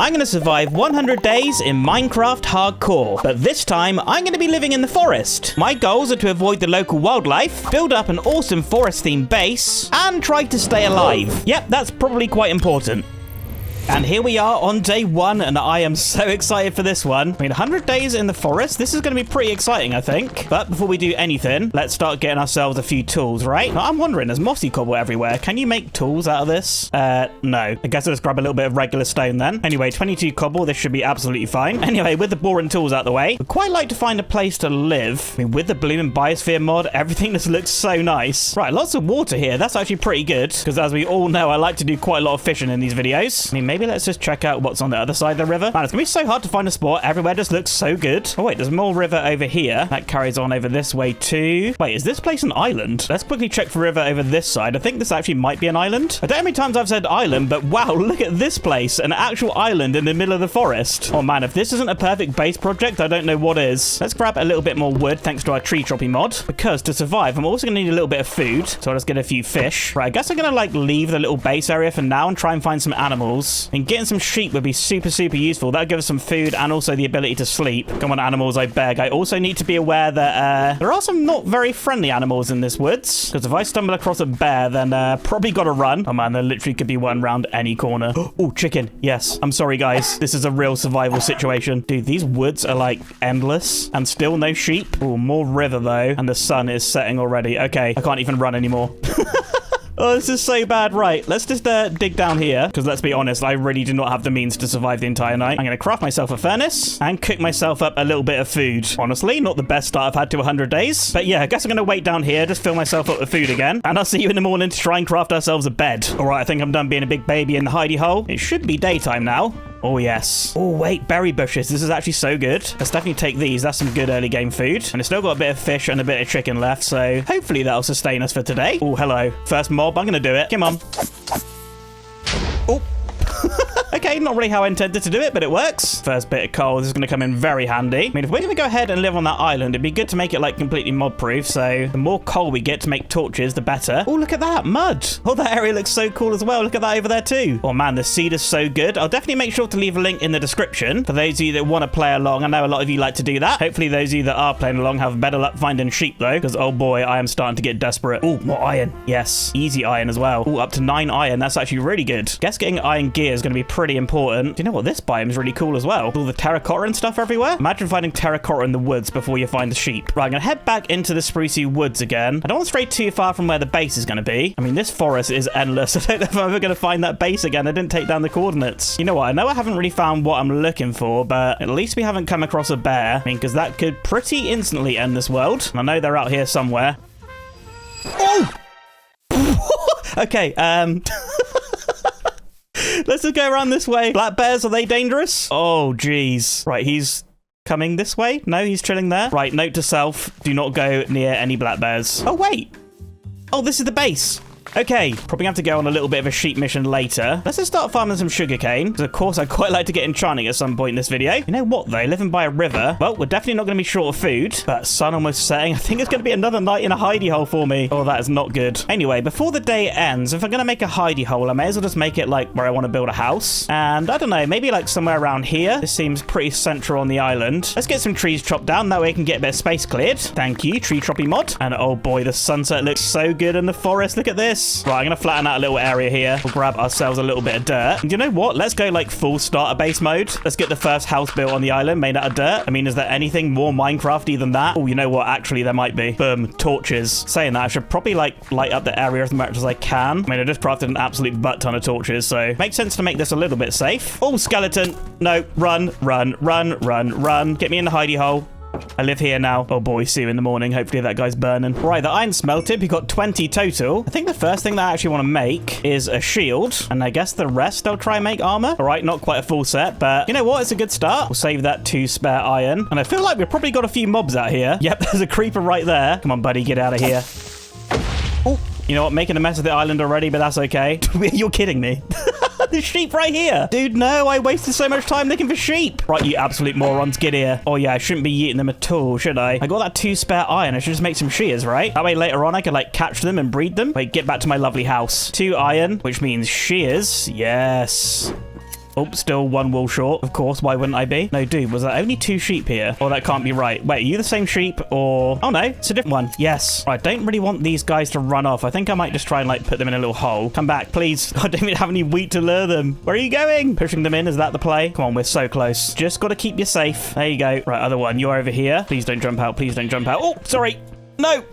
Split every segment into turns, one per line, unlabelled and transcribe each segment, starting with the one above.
I'm going to survive 100 days in Minecraft Hardcore, but this time I'm going to be living in the forest. My goals are to avoid the local wildlife, build up an awesome forest-themed base, and try to stay alive. Yep, that's probably quite important. And here we are on day 1, and I am so excited for this one. I mean, 100 days in the forest. This is going to be pretty exciting, I think. But before we do anything, let's start getting ourselves a few tools, right? Now, I'm wondering, there's mossy cobble everywhere. Can you make tools out of this? No. I guess I'll just grab a little bit of regular stone then. Anyway, 22 cobble. This should be absolutely fine. Anyway, with the boring tools out the way, I'd quite like to find a place to live. I mean, with the blooming biosphere mod, everything just looks so nice. Right, lots of water here. That's actually pretty good, because as we all know, I like to do quite a lot of fishing in these videos. I mean, maybe let's just check out what's on the other side of the river. Man, it's gonna be so hard to find a spot. Everywhere just looks so good. Oh wait, there's more river over here. That carries on over this way too. Wait, is this place an island? Let's quickly check for river over this side. I think this actually might be an island. I don't know how many times I've said island, but wow, look at this place. An actual island in the middle of the forest. Oh man, if this isn't a perfect base project, I don't know what is. Let's grab a little bit more wood thanks to our tree chopping mod, because to survive, I'm also gonna need a little bit of food. So I'll just get a few fish. Right, I guess I'm gonna like leave the little base area for now and try and find some animals. And getting some sheep would be super useful. That'll give us some food and also the ability to sleep. Come on, animals, I beg. I also need to be aware that there are some not very friendly animals in this woods, because if I stumble across a bear, then probably gotta run. Oh man, there literally could be one round any corner. Oh, chicken. Yes. I'm sorry, guys. This is a real survival situation. Dude, these woods are like endless and still no sheep. Oh, more river though, and the sun is setting already. Okay, I can't even run anymore. Oh, this is so bad. Right, let's just dig down here, because let's be honest, I really do not have the means to survive the entire night. I'm going to craft myself a furnace and cook myself up a little bit of food. Honestly, not the best start I've had to 100 days. But yeah, I guess I'm going to wait down here, just fill myself up with food again, and I'll see you in the morning to try and craft ourselves a bed. All right, I think I'm done being a big baby in the hidey hole. It should be daytime now. Oh, yes. Oh, wait, berry bushes. This is actually so good. Let's definitely take these. That's some good early game food. And it's still got a bit of fish and a bit of chicken left, so hopefully that'll sustain us for today. Oh, hello. First mob. I'm going to do it. Come on. Oh. Okay, not really how I intended to do it, but it works. First bit of coal. This is going to come in very handy. I mean, if we're going to go ahead and live on that island, it'd be good to make it, like, completely mod-proof. So the more coal we get to make torches, the better. Oh, look at that. Mud. Oh, that area looks so cool as well. Look at that over there, too. Oh, man, the seed is so good. I'll definitely make sure to leave a link in the description for those of you that want to play along. I know a lot of you like to do that. Hopefully, those of you that are playing along have better luck finding sheep, though, because, oh, boy, I am starting to get desperate. Oh, more iron. Yes. Easy iron as well. Oh, up to 9 iron. That's actually really good. Guess getting iron gear is going to be pretty important. Do you know what? This biome is really cool as well. All the terracotta and stuff everywhere. Imagine finding terracotta in the woods before you find the sheep. Right, I'm going to head back into the sprucey woods again. I don't want to stray too far from where the base is going to be. I mean, this forest is endless. I don't know if I'm ever going to find that base again. I didn't take down the coordinates. You know what? I know I haven't really found what I'm looking for, but at least we haven't come across a bear. I mean, because that could pretty instantly end this world. And I know they're out here somewhere. Oh! Okay, let's just go around this way. Black bears, are they dangerous? Oh, geez. Right, he's coming this way? No, he's chilling there. Right, note to self, do not go near any black bears. Oh, wait. Oh, this is the base. Okay, probably have to go on a little bit of a sheep mission later. Let's just start farming some sugarcane, because of course I'd quite like to get enchanting at some point in this video. You know what though, living by a river, well, we're definitely not going to be short of food, but sun almost setting. I think it's going to be another night in a hidey hole for me. Oh, that is not good. Anyway, before the day ends, if I'm going to make a hidey hole, I may as well just make it like where I want to build a house. And I don't know, maybe like somewhere around here. This seems pretty central on the island. Let's get some trees chopped down, that way I can get a bit of space cleared. Thank you, tree chopping mod. And oh boy, the sunset looks so good in the forest. Look at this. Right, I'm going to flatten out a little area here. We'll grab ourselves a little bit of dirt. And you know what? Let's go like full starter base mode. Let's get the first house built on the island made out of dirt. I mean, is there anything more Minecrafty than that? Oh, you know what? Actually, there might be. Boom, torches. Saying that, I should probably like light up the area as much as I can. I mean, I just crafted an absolute butt ton of torches, so makes sense to make this a little bit safe. Oh, skeleton. No, run, run, run, run, run. Get me in the hidey hole. I live here now. Oh boy, see you in the morning. Hopefully that guy's burning. Right, the iron smelted. We've got 20 total. I think the first thing that I actually want to make is a shield. And I guess the rest I'll try and make armor. All right, not quite a full set, but you know what? It's a good start. We'll save that 2 spare iron. And I feel like we've probably got a few mobs out here. Yep, there's a creeper right there. Come on, buddy, get out of here. Oh, you know what? Making a mess of the island already, but that's okay. You're kidding me. There's sheep right here. Dude, no, I wasted so much time looking for sheep. Right, you absolute morons, get here. Oh yeah, I shouldn't be eating them at all, should I? I got that 2 spare iron. I should just make some shears, right? That way later on I could like catch them and breed them. Wait, get back to my lovely house. 2 iron, which means shears. Yes. Oh, still one wool short. Of course, why wouldn't I be? No, dude, was there only 2 sheep here? Oh, that can't be right. Wait, are you the same sheep or... Oh, no, it's a different one. Yes. Right, don't really want these guys to run off. I think I might just try and, like, put them in a little hole. Come back, please. I don't even have any wheat to lure them. Where are you going? Pushing them in, is that the play? Come on, we're so close. Just got to keep you safe. There you go. Right, other one, you're over here. Please don't jump out. Please don't jump out. Oh, sorry. No.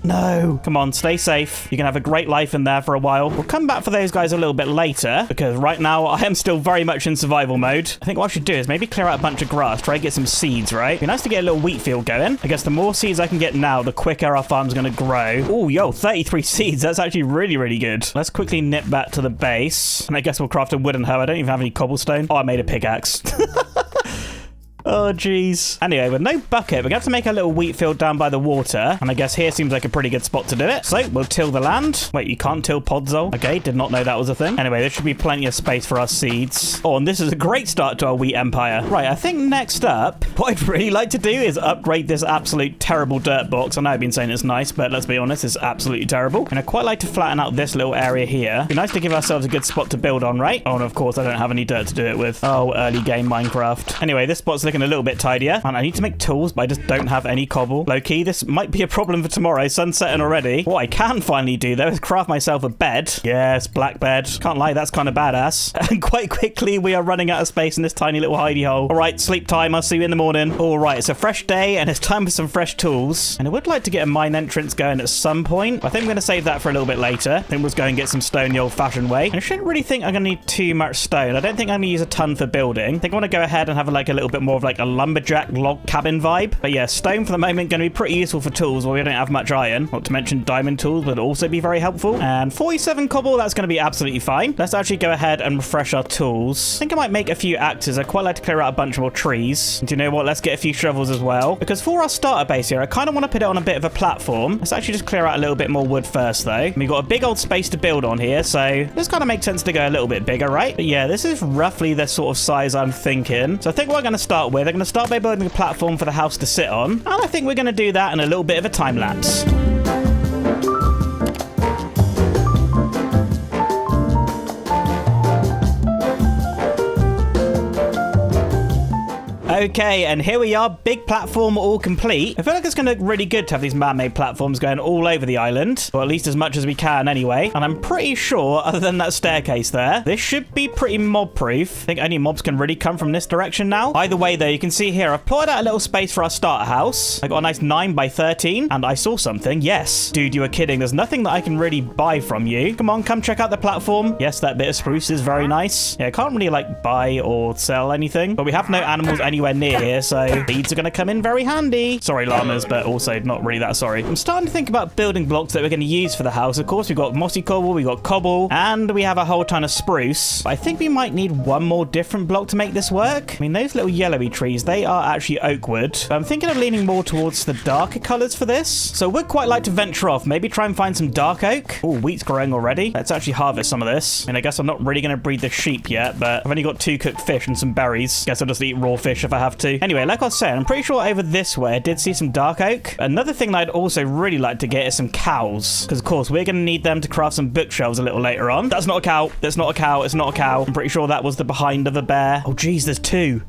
No. Come on, stay safe. You can have a great life in there for a while. We'll come back for those guys a little bit later, because right now I am still very much in survival mode. I think what I should do is maybe clear out a bunch of grass, try and get some seeds, right? It'd be nice to get a little wheat field going. I guess the more seeds I can get now, the quicker our farm's going to grow. Oh, yo, 33 seeds. That's actually really, really good. Let's quickly nip back to the base. And I guess we'll craft a wooden hoe. I don't even have any cobblestone. Oh, I made a pickaxe. Oh, jeez. Anyway, with no bucket, we're going to have to make a little wheat field down by the water. And I guess here seems like a pretty good spot to do it. So we'll till the land. Wait, you can't till podzol? Okay, did not know that was a thing. Anyway, there should be plenty of space for our seeds. Oh, and this is a great start to our wheat empire. Right, I think next up, what I'd really like to do is upgrade this absolute terrible dirt box. I know I've been saying it's nice, but let's be honest, it's absolutely terrible. And I'd quite like to flatten out this little area here. It'd be nice to give ourselves a good spot to build on, right? Oh, and of course, I don't have any dirt to do it with. Oh, early game Minecraft. Anyway, this spot's looking a little bit tidier. And I need to make tools, but I just don't have any cobble. Low-key, this might be a problem for tomorrow. Sun's setting already. What I can finally do, though, is craft myself a bed. Yes, black bed. Can't lie, that's kind of badass. And quite quickly, we are running out of space in this tiny little hidey hole. All right, sleep time. I'll see you in the morning. All right, it's a fresh day, and it's time for some fresh tools. And I would like to get a mine entrance going at some point. I think I'm going to save that for a little bit later. I think we'll go and get some stone the old-fashioned way. And I shouldn't really think I'm going to need too much stone. I don't think I'm going to use a ton for building. I think I want to go ahead and have like a little bit more of like a lumberjack log cabin vibe. But yeah, stone for the moment going to be pretty useful for tools while we don't have much iron. Not to mention diamond tools would also be very helpful. And 47 cobble, that's going to be absolutely fine. Let's actually go ahead and refresh our tools. I think I might make a few axes. I quite like to clear out a bunch more trees. And do you know what? Let's get a few shovels as well. Because for our starter base here, I kind of want to put it on a bit of a platform. Let's actually just clear out a little bit more wood first though. And we've got a big old space to build on here. So this kind of makes sense to go a little bit bigger, right? But yeah, this is roughly the sort of size I'm thinking. So I think what I'm going to start with, I'm going to start by building a platform for the house to sit on. And I think we're going to do that in a little bit of a time lapse. Okay, and here we are, big platform all complete. I feel like it's going to look really good to have these man-made platforms going all over the island, or at least as much as we can anyway. And I'm pretty sure, other than that staircase there, this should be pretty mob-proof. I think only mobs can really come from this direction now. Either way, though, you can see here, I've plotted out a little space for our starter house. I got a nice 9 by 13, and I saw something. Yes, dude, you were kidding. There's nothing that I can really buy from you. Come on, come check out the platform. Yes, that bit of spruce is very nice. Yeah, I can't really, like, buy or sell anything, but we have no animals anywhere near here, so seeds are going to come in very handy. Sorry, llamas, but also not really that sorry. I'm starting to think about building blocks that we're going to use for the house. Of course, we've got mossy cobble, we've got cobble, and we have a whole ton of spruce. I think we might need one more different block to make this work. I mean, those little yellowy trees, they are actually oak wood. But I'm thinking of leaning more towards the darker colors for this. So would quite like to venture off, maybe try and find some dark oak. Oh, wheat's growing already. Let's actually harvest some of this. I mean, I guess I'm not really going to breed the sheep yet, but I've only got 2 cooked fish and some berries. Guess I'll just eat raw fish if I have to. Anyway, like I was saying, I'm pretty sure over this way I did see some dark oak. Another thing that I'd also really like to get is some cows, because of course we're going to need them to craft some bookshelves a little later on. That's not a cow. That's not a cow. It's not a cow. I'm pretty sure that was the behind of a bear. Oh geez, there's 2.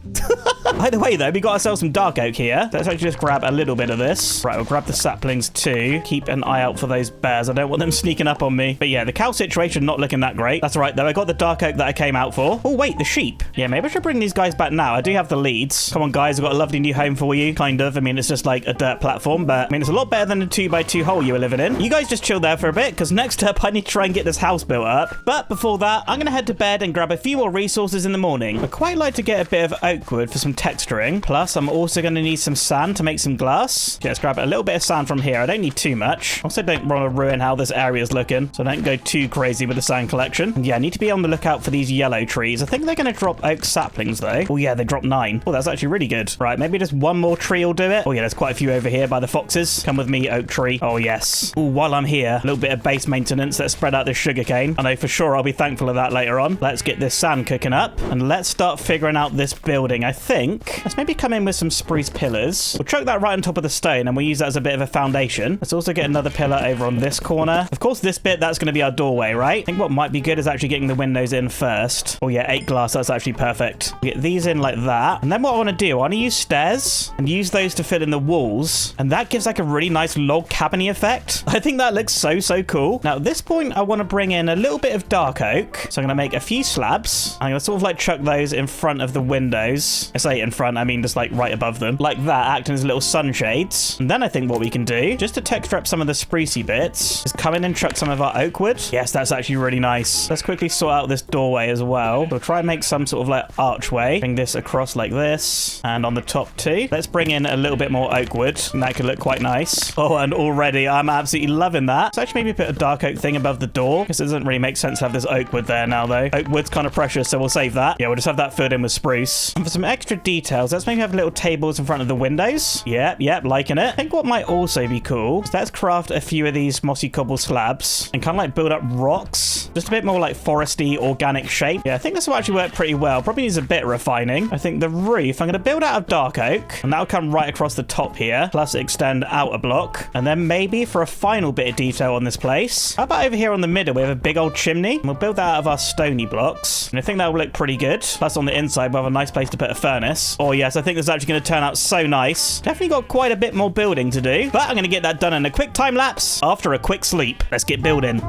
Either way though, we got ourselves some dark oak here. Let's actually just grab a little bit of this. Right, we'll grab the saplings too. Keep an eye out for those bears. I don't want them sneaking up on me. But yeah, the cow situation not looking that great. That's right though, I got the dark oak that I came out for. Oh wait, the sheep. Yeah, maybe I should bring these guys back now. I do have the leads. Come on guys, I've got a lovely new home for you, kind of. I mean, it's just like a dirt platform, but I mean, it's a lot better than a 2x2 hole you were living in. You guys just chill there for a bit, because next up, I need to try and get this house built up. But before that, I'm going to head to bed and grab a few more resources in the morning. I'd quite like to get a bit of oak wood for some texturing. Plus, I'm also going to need some sand to make some glass. Okay, let's grab a little bit of sand from here. I don't need too much. Also, don't want to ruin how this area is looking, so don't go too crazy with the sand collection. And yeah, I need to be on the lookout for these yellow trees. I think they're going to drop oak saplings, though. Oh yeah, they dropped 9. Oh, that's actually really good. Right, maybe just one more tree will do it. Oh yeah, there's quite a few over here by the foxes. Come with me, oak tree. Oh yes. Oh, while I'm here, a little bit of base maintenance. Let's spread out this sugarcane. I know for sure I'll be thankful of that later on. Let's get this sand cooking up, and let's start figuring out this building. I think think let's maybe come in with some spruce pillars. We'll chuck that right on top of the stone and we'll use that as a bit of a foundation. Let's also get another pillar over on this corner. Of course, this bit, that's going to be our doorway, right? I think what might be good is actually getting the windows in first. Oh yeah, 8 glass, that's actually perfect. Get these in like that. And then what I want to do, I want to use stairs and use those to fill in the walls. And that gives like a really nice log cabin-y effect. I think that looks so cool. Now at this point, I want to bring in a little bit of dark oak. So I'm going to make a few slabs. I'm going to sort of like chuck those in front of the windows. I say in front, I mean just like right above them. Like that, acting as little sunshades. And then I think what we can do, just to texture up some of the sprucey bits, is come in and chuck some of our oak wood. Yes, that's actually really nice. Let's quickly sort out this doorway as well. We'll try and make some sort of like archway. Bring this across like this. And on the top too. Let's bring in a little bit more oak wood. And that could look quite nice. Oh, and already I'm absolutely loving that. So actually maybe put a dark oak thing above the door, because it doesn't really make sense to have this oak wood there now though. Oak wood's kind of precious, so we'll save that. Yeah, we'll just have that filled in with spruce. And for some extra details, let's maybe have little tables in front of the windows. Yep, liking it. I think what might also be cool is let's craft a few of these mossy cobble slabs and kind of like build up rocks. Just a bit more like foresty, organic shape. Yeah, I think this will actually work pretty well. Probably needs a bit of refining. I think the roof, I'm going to build out of dark oak, and that'll come right across the top here, plus extend out a block. And then maybe for a final bit of detail on this place, how about over here on the middle, we have a big old chimney, and we'll build that out of our stony blocks. And I think that will look pretty good. Plus on the inside, we'll have a nice place to put a furnace. Oh yes, I think this is actually going to turn out so nice. Definitely got quite a bit more building to do, but I'm going to get that done in a quick time lapse after a quick sleep. Let's get building.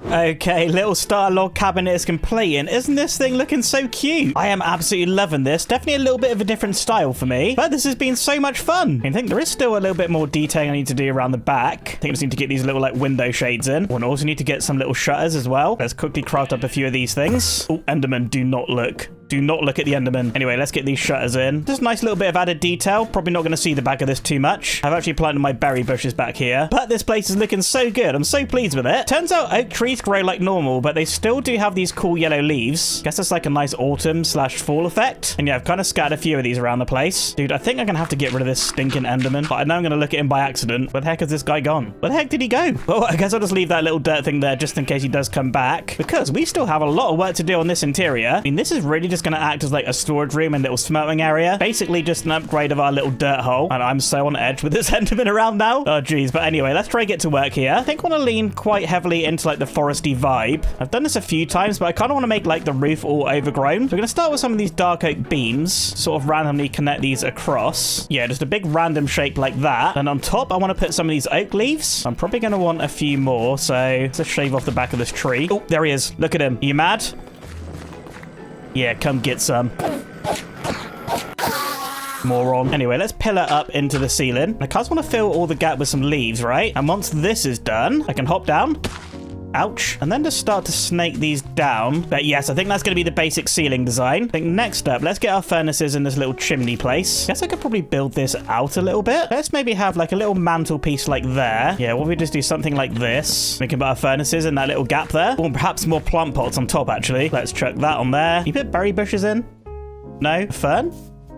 Okay, little star log cabinet is complete, and isn't this thing looking so cute? I am absolutely loving this. Definitely a little bit of a different style for me, but this has been so much fun. I think there is still a little bit more detailing I need to do around the back. I think I just need to get these little like window shades in. We'll also need to get some little shutters as well. Let's quickly craft up a few of these things. Oh, Enderman, do not look. Do not look at the Enderman. Anyway, let's get these shutters in. Just a nice little bit of added detail. Probably not going to see the back of this too much. I've actually planted my berry bushes back here, but this place is looking so good. I'm so pleased with it. Turns out oak trees grow like normal, but they still do have these cool yellow leaves. Guess it's like a nice autumn/fall effect. And yeah, I've kind of scattered a few of these around the place. Dude, I think I'm going to have to get rid of this stinking Enderman, but I know I'm going to look at him by accident. Where the heck is this guy gone? Where the heck did he go? Well, I guess I'll just leave that little dirt thing there just in case he does come back, because we still have a lot of work to do on this interior. I mean, this is really just going to act as like a storage room and little smelting area. Basically just an upgrade of our little dirt hole. And I'm so on edge with this Enderman around now. Oh, geez. But anyway, let's try and get to work here. I think I want to lean quite heavily into like the foresty vibe. I've done this a few times, but I kind of want to make like the roof all overgrown. So we're going to start with some of these dark oak beams, sort of randomly connect these across. Yeah, just a big random shape like that. And on top, I want to put some of these oak leaves. I'm probably going to want a few more. So let's just shave off the back of this tree. Oh, there he is. Look at him. Are you mad? Yeah, come get some. Moron. Anyway, let's pillar up into the ceiling. I just want to fill all the gap with some leaves, right? And once this is done, I can hop down. Ouch. And then just start to snake these down. But yes, I think that's going to be the basic ceiling design. I think next up, let's get our furnaces in this little chimney place. Guess I could probably build this out a little bit. Let's maybe have like a little mantelpiece like there. Yeah, what if we just do something like this? We can put our furnaces in that little gap there. Or perhaps more plant pots on top, actually. Let's chuck that on there. Can you put berry bushes in? No? Fern?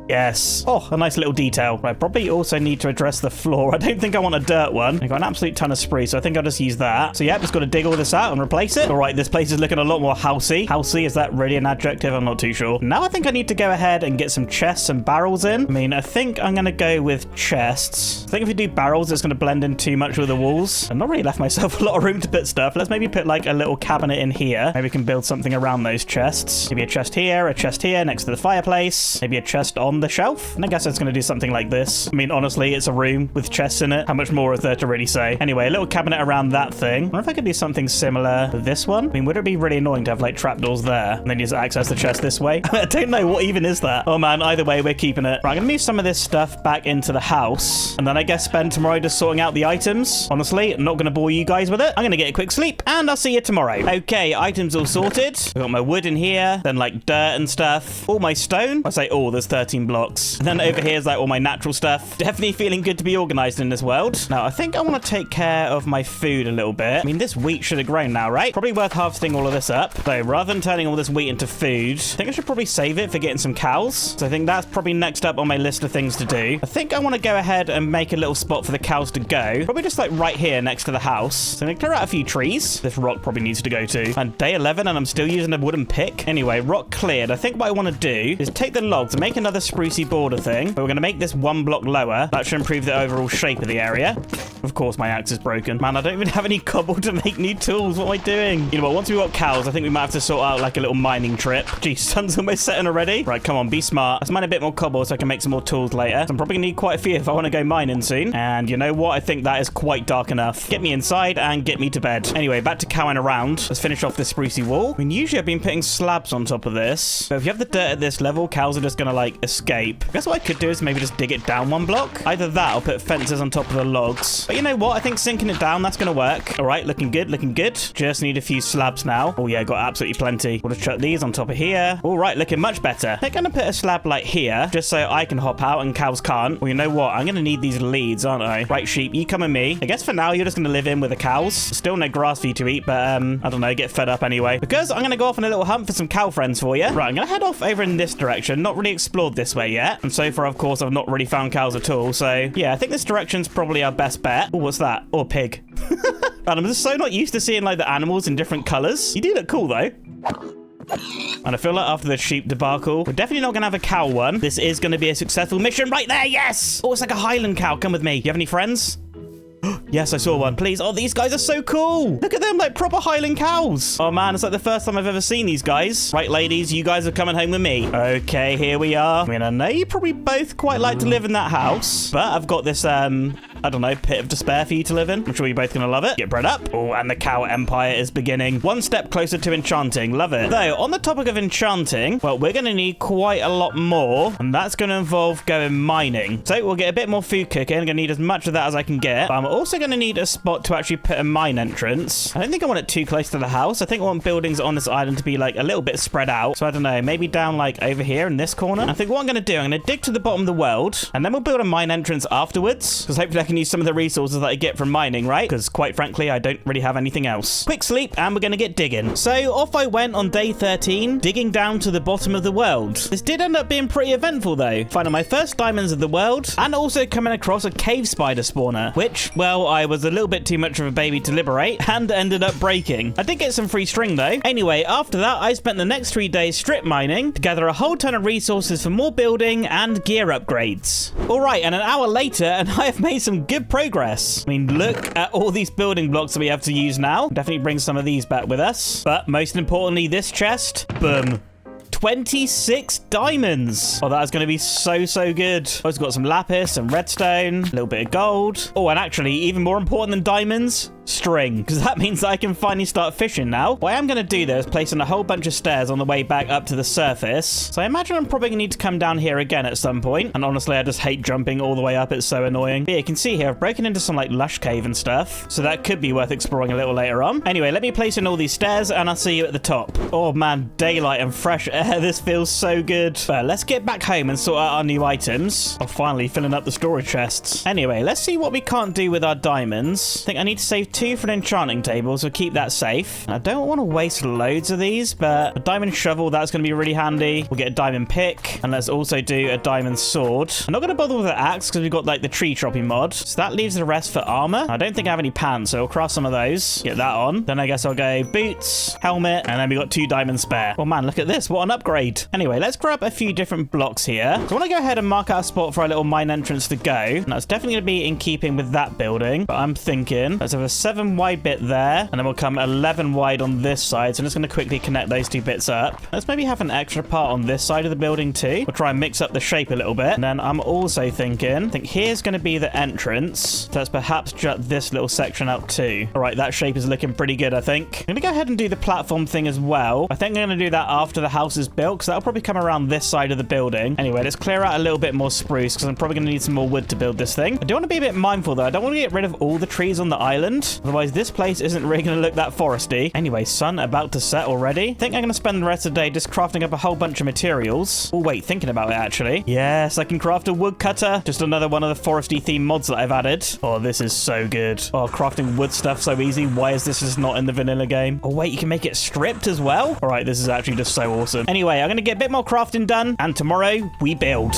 Yes. Oh, a nice little detail. I probably also need to address the floor. I don't think I want a dirt one. I've got an absolute ton of spruce, so I think I'll just use that. So yeah, just got to dig all this out and replace it. All right, this place is looking a lot more housey. Housey, is that really an adjective? I'm not too sure. Now I think I need to go ahead and get some chests and barrels in. I mean, I think I'm going to go with chests. I think if we do barrels, it's going to blend in too much with the walls. I've not really left myself a lot of room to put stuff. Let's maybe put like a little cabinet in here. Maybe we can build something around those chests. Maybe a chest here next to the fireplace. Maybe a chest on the shelf. And I guess it's going to do something like this. I mean, honestly, it's a room with chests in it. How much more is there to really say? Anyway, a little cabinet around that thing. I wonder if I could do something similar to this one. I mean, would it be really annoying to have like trapdoors there and then just access the chest this way? I don't know. What even is that? Oh man, either way, we're keeping it. Right, I'm going to move some of this stuff back into the house. And then I guess spend tomorrow just sorting out the items. Honestly, I'm not going to bore you guys with it. I'm going to get a quick sleep and I'll see you tomorrow. Okay, items all sorted. I've got my wood in here, then like dirt and stuff. All my stone. I say all, there's 13 building blocks. And then over here is like all my natural stuff. Definitely feeling good to be organized in this world. Now, I think I want to take care of my food a little bit. I mean, this wheat should have grown now, right? Probably worth harvesting all of this up. So rather than turning all this wheat into food, I think I should probably save it for getting some cows. So I think that's probably next up on my list of things to do. I think I want to go ahead and make a little spot for the cows to go. Probably just like right here next to the house. So I'm going to clear out a few trees. This rock probably needs to go too. And day 11 and I'm still using a wooden pick. Anyway, rock cleared. I think what I want to do is take the logs and make another sprucey border thing. But we're going to make this one block lower. That should improve the overall shape of the area. Of course, my axe is broken. Man, I don't even have any cobble to make new tools. What am I doing? You know what? Once we've got cows, I think we might have to sort out like a little mining trip. Geez, sun's almost setting already. Right, come on, be smart. Let's mine a bit more cobble so I can make some more tools later. So I'm probably going to need quite a few if I want to go mining soon. And you know what? I think that is quite dark enough. Get me inside and get me to bed. Anyway, back to cowing around. Let's finish off this sprucey wall. I mean, usually I've been putting slabs on top of this. But if you have the dirt at this level, cows are just going to like escape. I guess what I could do is maybe just dig it down one block. Either that or put fences on top of the logs. But you know what? I think sinking it down, that's going to work. All right, looking good, looking good. Just need a few slabs now. Oh yeah, got absolutely plenty. We'll just chuck these on top of here. All right, looking much better. I'm going to put a slab like here, just so I can hop out and cows can't. Well, you know what? I'm going to need these leads, aren't I? Right, sheep, you come with me. I guess for now, you're just going to live in with the cows. Still no grass for you to eat, but I don't know, get fed up anyway. Because I'm going to go off on a little hunt for some cow friends for you. Right, I'm going to head off over in this direction. Not really explored this way yet. And so far, of course, I've not really found cows at all. So yeah, I think this direction's probably our best bet. Oh, what's that? Oh, pig. And I'm just so not used to seeing like the animals in different colors. You do look cool though. And I feel like after the sheep debacle, we're definitely not going to have a cow one. This is going to be a successful mission right there. Yes. Oh, it's like a Highland cow. Come with me. You have any friends? Yes, I saw one. Please. Oh, these guys are so cool. Look at them, like proper Highland cows. Oh, man, it's like the first time I've ever seen these guys. Right, ladies, you guys are coming home with me. Okay, here we are. I mean, I know you probably both quite like to live in that house, but I've got this, I don't know, pit of despair for you to live in. I'm sure you're both going to love it. Get bred up. Oh, and the cow empire is beginning. One step closer to enchanting. Love it. Though, on the topic of enchanting, well, we're going to need quite a lot more, and that's going to involve going mining. So we'll get a bit more food cooking. I'm going to need as much of that as I can get, but I'm also going to need a spot to actually put a mine entrance. I don't think I want it too close to the house. I think I want buildings on this island to be like a little bit spread out. So I don't know, maybe down like over here in this corner. I think what I'm going to do, I'm going to dig to the bottom of the world, and then we'll build a mine entrance afterwards, because hopefully I can use some of the resources that I get from mining, right? Because quite frankly, I don't really have anything else. Quick sleep, and we're going to get digging. So off I went on day 13, digging down to the bottom of the world. This did end up being pretty eventful though, finding my first diamonds of the world, and also coming across a cave spider spawner, which, well, I was a little bit too much of a baby to liberate and ended up breaking. I did get some free string though. Anyway, after that, I spent the next 3 days strip mining to gather a whole ton of resources for more building and gear upgrades. All right, and an hour later, and I have made some good progress. I mean, look at all these building blocks that we have to use now. Definitely bring some of these back with us. But most importantly, this chest, boom. 26 diamonds. Oh, that is going to be so good. I've got some lapis, some redstone, a little bit of gold. Oh, and actually, even more important than diamonds, string, because that means that I can finally start fishing now. What I am going to do though is place in a whole bunch of stairs on the way back up to the surface. So I imagine I'm probably going to need to come down here again at some point. And honestly, I just hate jumping all the way up. It's so annoying. But yeah, you can see here, I've broken into some like lush cave and stuff. So that could be worth exploring a little later on. Anyway, let me place in all these stairs and I'll see you at the top. Oh man, daylight and fresh air. This feels so good. But let's get back home and sort out our new items. Oh, finally filling up the storage chests. Anyway, let's see what we can't do with our diamonds. I think I need to save 2 for an enchanting table, so keep that safe. And I don't want to waste loads of these, but a diamond shovel, that's going to be really handy. We'll get a diamond pick, and let's also do a diamond sword. I'm not going to bother with the axe because we've got like the tree chopping mod, so that leaves the rest for armor. I don't think I have any pants, so I'll craft some of those. Get that on. Then I guess I'll go boots, helmet, and then we got 2 diamonds spare. Oh man, look at this. What an upgrade. Anyway, let's grab a few different blocks here. So I want to go ahead and mark out a spot for our little mine entrance to go. And that's definitely going to be in keeping with that building. But I'm thinking let's have a 7 wide bit there, and then we'll come 11 wide on this side. So I'm just going to quickly connect those 2 bits up. Let's maybe have an extra part on this side of the building too. We'll try and mix up the shape a little bit. And then I'm also thinking, I think here's going to be the entrance. So let's perhaps jut this little section out too. All right, that shape is looking pretty good, I think. I'm going to go ahead and do the platform thing as well. I think I'm going to do that after the house is built, because that'll probably come around this side of the building. Anyway, let's clear out a little bit more spruce, because I'm probably going to need some more wood to build this thing. I do want to be a bit mindful though. I don't want to get rid of all the trees on the island. Otherwise, this place isn't really going to look that foresty. Anyway, sun about to set already. I think I'm going to spend the rest of the day just crafting up a whole bunch of materials. Oh, wait, thinking about it, actually. Yes, I can craft a woodcutter. Just another one of the foresty themed mods that I've added. Oh, this is so good. Oh, crafting wood stuff so easy. Why is this just not in the vanilla game? Oh, wait, you can make it stripped as well? All right, this is actually just so awesome. Anyway, I'm going to get a bit more crafting done, and tomorrow we build.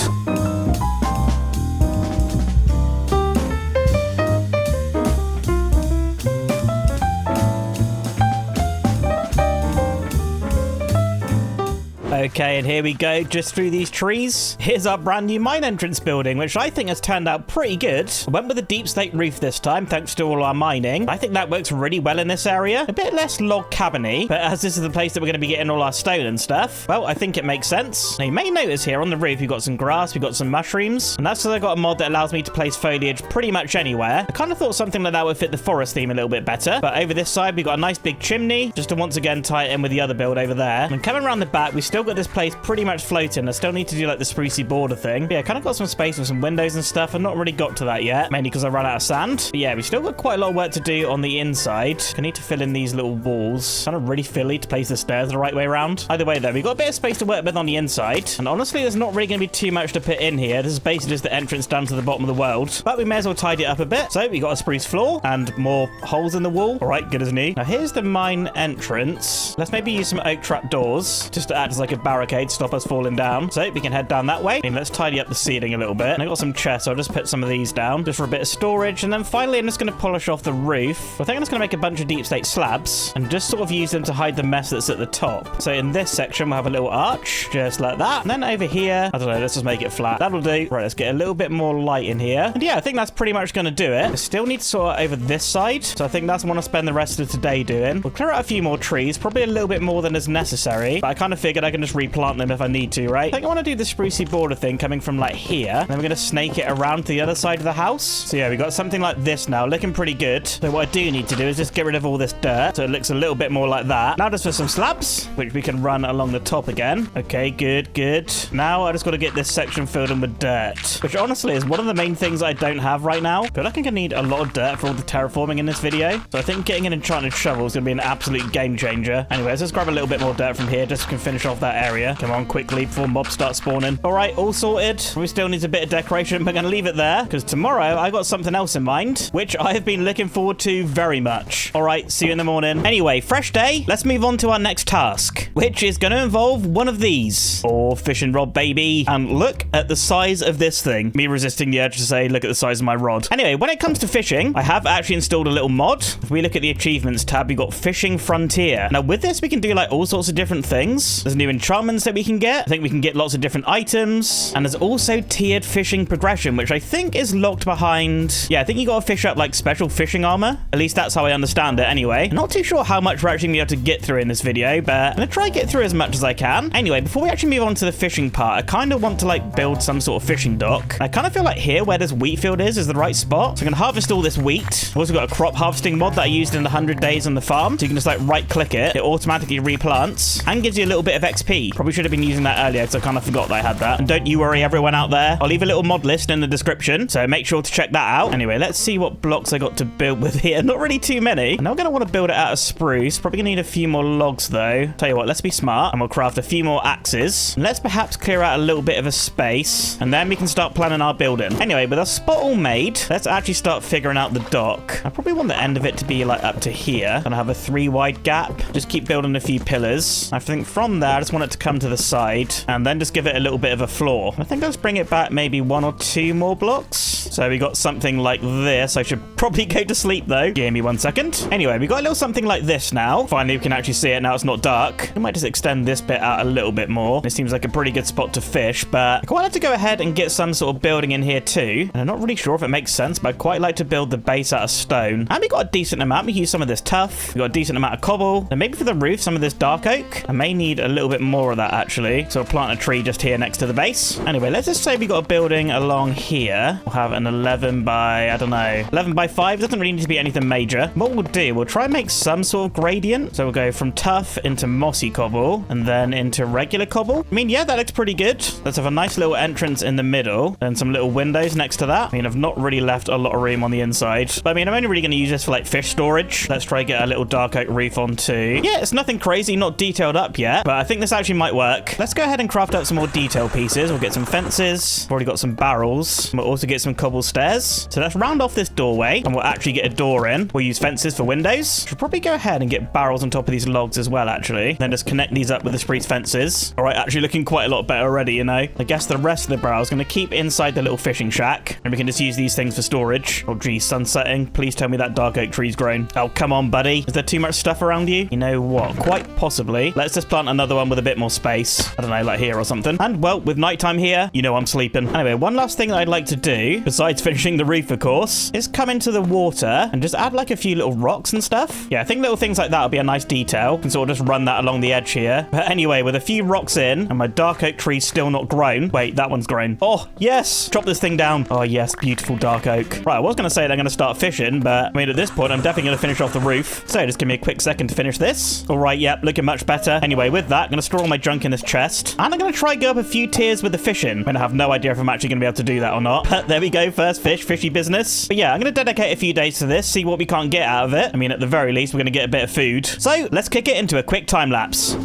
Okay, and here we go, just through these trees. Here's our brand new mine entrance building, which I think has turned out pretty good. I went with a deep slate roof this time, thanks to all our mining. I think that works really well in this area. A bit less log cabin-y, but as this is the place that we're going to be getting all our stone and stuff, well, I think it makes sense. Now, you may notice here on the roof, we've got some grass, we've got some mushrooms, and that's because I've got a mod that allows me to place foliage pretty much anywhere. I kind of thought something like that would fit the forest theme a little bit better, but over this side, we've got a nice big chimney, just to once again tie it in with the other build over there. And coming around the back, we still got this place pretty much floating. I still need to do like the sprucey border thing. But yeah, kind of got some space with some windows and stuff. I've not really got to that yet, mainly because I ran out of sand. But yeah, we still got quite a lot of work to do on the inside. I need to fill in these little walls. Kind of really fiddly to place the stairs the right way around. Either way though, we've got a bit of space to work with on the inside. And honestly, there's not really going to be too much to put in here. This is basically just the entrance down to the bottom of the world. But we may as well tidy it up a bit. So we got a spruce floor and more holes in the wall. All right, good as new. Now here's the mine entrance. Let's maybe use some oak trap doors just to act as like a barricade, stop us falling down. So we can head down that way. And let's tidy up the ceiling a little bit. And I got some chests, so I'll just put some of these down just for a bit of storage. And then finally, I'm just going to polish off the roof. I think I'm just going to make a bunch of deep slate slabs and just sort of use them to hide the mess that's at the top. So in this section, we'll have a little arch just like that. And then over here, I don't know, let's just make it flat. That'll do. Right, let's get a little bit more light in here. And yeah, I think that's pretty much going to do it. I still need to sort out over this side. So I think that's what I'll spend the rest of today doing. We'll clear out a few more trees, probably a little bit more than is necessary. But I kind of figured I can just replant them if I need to, right? I think I want to do the sprucey border thing coming from like here. And then we're going to snake it around to the other side of the house. So yeah, we got something like this now, looking pretty good. So what I do need to do is just get rid of all this dirt so it looks a little bit more like that. Now just for some slabs, which we can run along the top again. Okay, good, good. Now I just got to get this section filled in with dirt, which honestly is one of the main things I don't have right now. I feel like I'm going to need a lot of dirt for all the terraforming in this video. So I think getting an enchanted shovel is going to be an absolute game changer. Anyway, let's just grab a little bit more dirt from here just so we can finish off that area. Come on, quickly before mobs start spawning. All right, all sorted. We still need a bit of decoration. We're going to leave it there because tomorrow I got something else in mind, which I have been looking forward to very much. All right, see you in the morning. Anyway, fresh day. Let's move on to our next task, which is going to involve one of these. Oh, fishing rod, baby. And look at the size of this thing. Me resisting the urge to say, look at the size of my rod. Anyway, when it comes to fishing, I have actually installed a little mod. If we look at the achievements tab, we've got Fishing Frontier. Now, with this, we can do like all sorts of different things. There's new enchantments that we can get. I think we can get lots of different items. And there's also tiered fishing progression, which I think is locked behind... Yeah, I think you got to fish up like special fishing armor. At least that's how I understand it anyway. I'm not too sure how much we're actually going to be able to get through in this video, but I'm going to try and get through as much as I can. Anyway, before we actually move on to the fishing part, I kind of want to like build some sort of fishing dock. I kind of feel like here where this wheat field is the right spot. So I'm going to harvest all this wheat. I've also got a crop harvesting mod that I used in the 100 days on the farm. So you can just like right click it. It automatically replants and gives you a little bit of XP. Probably should have been using that earlier because I kind of forgot that I had that. And don't you worry, everyone out there. I'll leave a little mod list in the description, so make sure to check that out. Anyway, let's see what blocks I got to build with here. Not really too many. I'm now going to want to build it out of spruce. Probably going to need a few more logs though. Tell you what, let's be smart and we'll craft a few more axes. And let's perhaps clear out a little bit of a space and then we can start planning our building. Anyway, with our spot all made, let's actually start figuring out the dock. I probably want the end of it to be like up to here. Gonna have a 3 wide gap. Just keep building a few pillars. I think from there, I just want it to come to the side and then just give it a little bit of a floor. I think I'll just bring it back maybe 1 or 2 more blocks. So we got something like this. I should probably go to sleep though. Give me 1 second. Anyway, we got a little something like this now. Finally, we can actually see it now. It's not dark. I might just extend this bit out a little bit more. This seems like a pretty good spot to fish, but I quite like to go ahead and get some sort of building in here too. And I'm not really sure if it makes sense, but I quite like to build the base out of stone. And we got a decent amount. We can use some of this tuff. We got a decent amount of cobble. And maybe for the roof, some of this dark oak. I may need a little bit more more of that, actually. So we'll plant a tree just here next to the base. Anyway, let's just say we got a building along here. We'll have an 11 by, I don't know, 11 by 5. Doesn't really need to be anything major. What we'll do, we'll try and make some sort of gradient. So we'll go from tough into mossy cobble and then into regular cobble. I mean, yeah, that looks pretty good. Let's have a nice little entrance in the middle and some little windows next to that. I mean, I've not really left a lot of room on the inside. But I mean, I'm only really going to use this for like fish storage. Let's try and get a little dark oak roof on too. Yeah, it's nothing crazy, not detailed up yet, but I think this actually might work. Let's go ahead and craft up some more detail pieces. We'll get some fences. We've already got some barrels. We'll also get some cobble stairs. So let's round off this doorway and we'll actually get a door in. We'll use fences for windows. Should probably go ahead and get barrels on top of these logs as well, actually. Then just connect these up with the spruce fences. All right, actually looking quite a lot better already, you know. I guess the rest of the barrels going to keep inside the little fishing shack and we can just use these things for storage. Oh, geez, sun's setting. Please tell me that dark oak tree's grown. Oh, come on, buddy. Is there too much stuff around you? You know what? Quite possibly. Let's just plant another one with a bit more space. I don't know, like here or something. And, well, with nighttime here, you know I'm sleeping. Anyway, one last thing that I'd like to do, besides finishing the roof, of course, is come into the water and just add, like, a few little rocks and stuff. Yeah, I think little things like that will be a nice detail. You can sort of just run that along the edge here. But anyway, with a few rocks in and my dark oak tree still not grown. Wait, that one's grown. Oh, yes. Drop this thing down. Oh, yes. Beautiful dark oak. Right, I was going to say that I'm going to start fishing, but I mean, at this point, I'm definitely going to finish off the roof. So just give me a quick second to finish this. All right, yep, looking much better. Anyway, with that, I'm going to store all my junk in this chest. And I'm going to try and go up a few tiers with the fishing. I have no idea if I'm actually going to be able to do that or not. But there we go. First fish, fishy business. But yeah, I'm going to dedicate a few days to this, see what we can't get out of it. I mean, at the very least, we're going to get a bit of food. So let's kick it into a quick time lapse.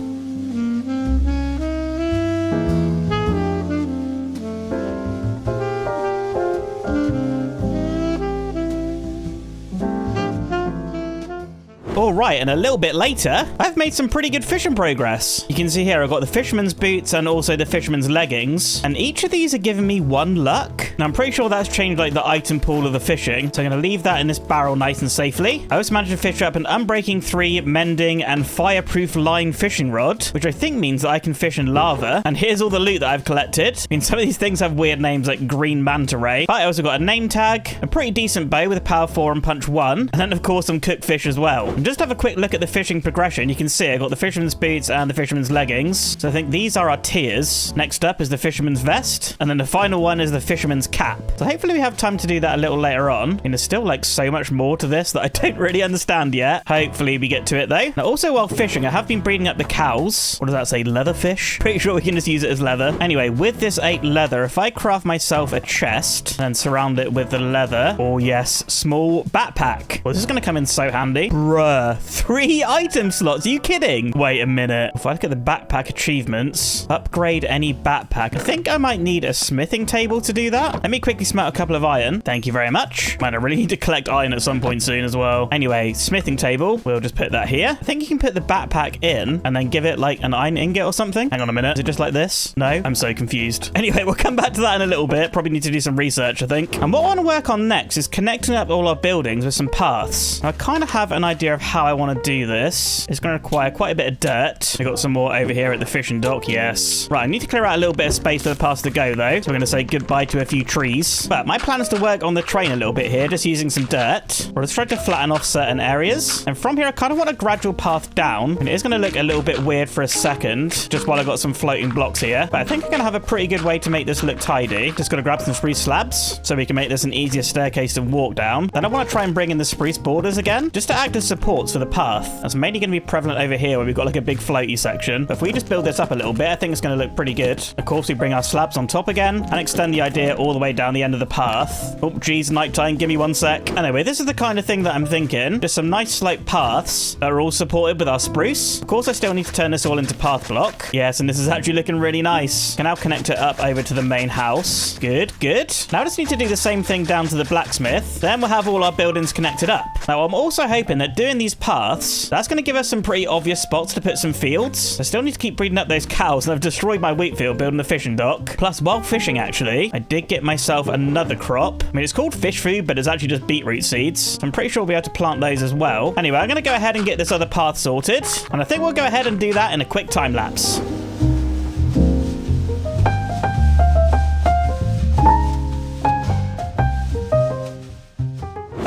Alright, and a little bit later, I've made some pretty good fishing progress. You can see here I've got the fisherman's boots and also the fisherman's leggings. And each of these are giving me 1 luck. Now, I'm pretty sure that's changed like the item pool of the fishing. So I'm going to leave that in this barrel nice and safely. I also managed to fish up an unbreaking 3, mending, and fireproof line fishing rod, which I think means that I can fish in lava. And here's all the loot that I've collected. I mean, some of these things have weird names like green manta ray. But I also got a name tag, a pretty decent bow with a power 4 and punch 1. And then, of course, some cooked fish as well. And just have a quick look at the fishing progression. You can see I got the fisherman's boots and the fisherman's leggings. So I think these are our tiers. Next up is the fisherman's vest. And then the final one is the fisherman's cap. So hopefully we have time to do that a little later on. And there's still like so much more to this that I don't really understand yet. Hopefully we get to it though. Now also while fishing, I have been breeding up the cows. What does that say? Leather fish? Pretty sure we can just use it as leather. Anyway, with this 8 leather, if I craft myself a chest and surround it with the leather, oh yes, small backpack. Well, this is going to come in so handy. Bruh. 3 item slots. Are you kidding? Wait a minute. If I look at the backpack achievements, upgrade any backpack. I think I might need a smithing table to do that. Let me quickly smelt a couple of iron. Thank you very much. Man, I really need to collect iron at some point soon as well. Anyway, smithing table. We'll just put that here. I think you can put the backpack in and then give it like an iron ingot or something. Hang on a minute. Is it just like this? No? I'm so confused. Anyway, we'll come back to that in a little bit. Probably need to do some research, I think. And what I want to work on next is connecting up all our buildings with some paths. I kind of have an idea of how I want to do this. It's going to require quite a bit of dirt. I got some more over here at the fishing dock. Yes. Right, I need to clear out a little bit of space for the paths to go though. So we're going to say goodbye to a few trees. But my plan is to work on the train a little bit here, just using some dirt. We'll just try to flatten off certain areas. And from here, I kind of want a gradual path down. And it is going to look a little bit weird for a second, just while I've got some floating blocks here. But I think I'm going to have a pretty good way to make this look tidy. Just got to grab some spruce slabs so we can make this an easier staircase to walk down. Then I want to try and bring in the spruce borders again, just to act as supports for the path. That's mainly going to be prevalent over here where we've got like a big floaty section. But if we just build this up a little bit, I think it's going to look pretty good. Of course, we bring our slabs on top again and extend the idea all the way down the end of the path. Oh, geez, nighttime. Give me one sec. Anyway, this is the kind of thing that I'm thinking. Just some nice slope paths that are all supported with our spruce. Of course, I still need to turn this all into path block. Yes, and this is actually looking really nice. Can now connect it up over to the main house. Good, good. Now I just need to do the same thing down to the blacksmith. Then we'll have all our buildings connected up. Now, I'm also hoping that doing these paths, that's going to give us some pretty obvious spots to put some fields. I still need to keep breeding up those cows, and I've destroyed my wheat field building the fishing dock. Plus, while fishing, actually, I did get myself another crop. I mean, it's called fish food, but it's actually just beetroot seeds. I'm pretty sure we'll be able to plant those as well. Anyway, I'm going to go ahead and get this other path sorted, and I think we'll go ahead and do that in a quick time lapse.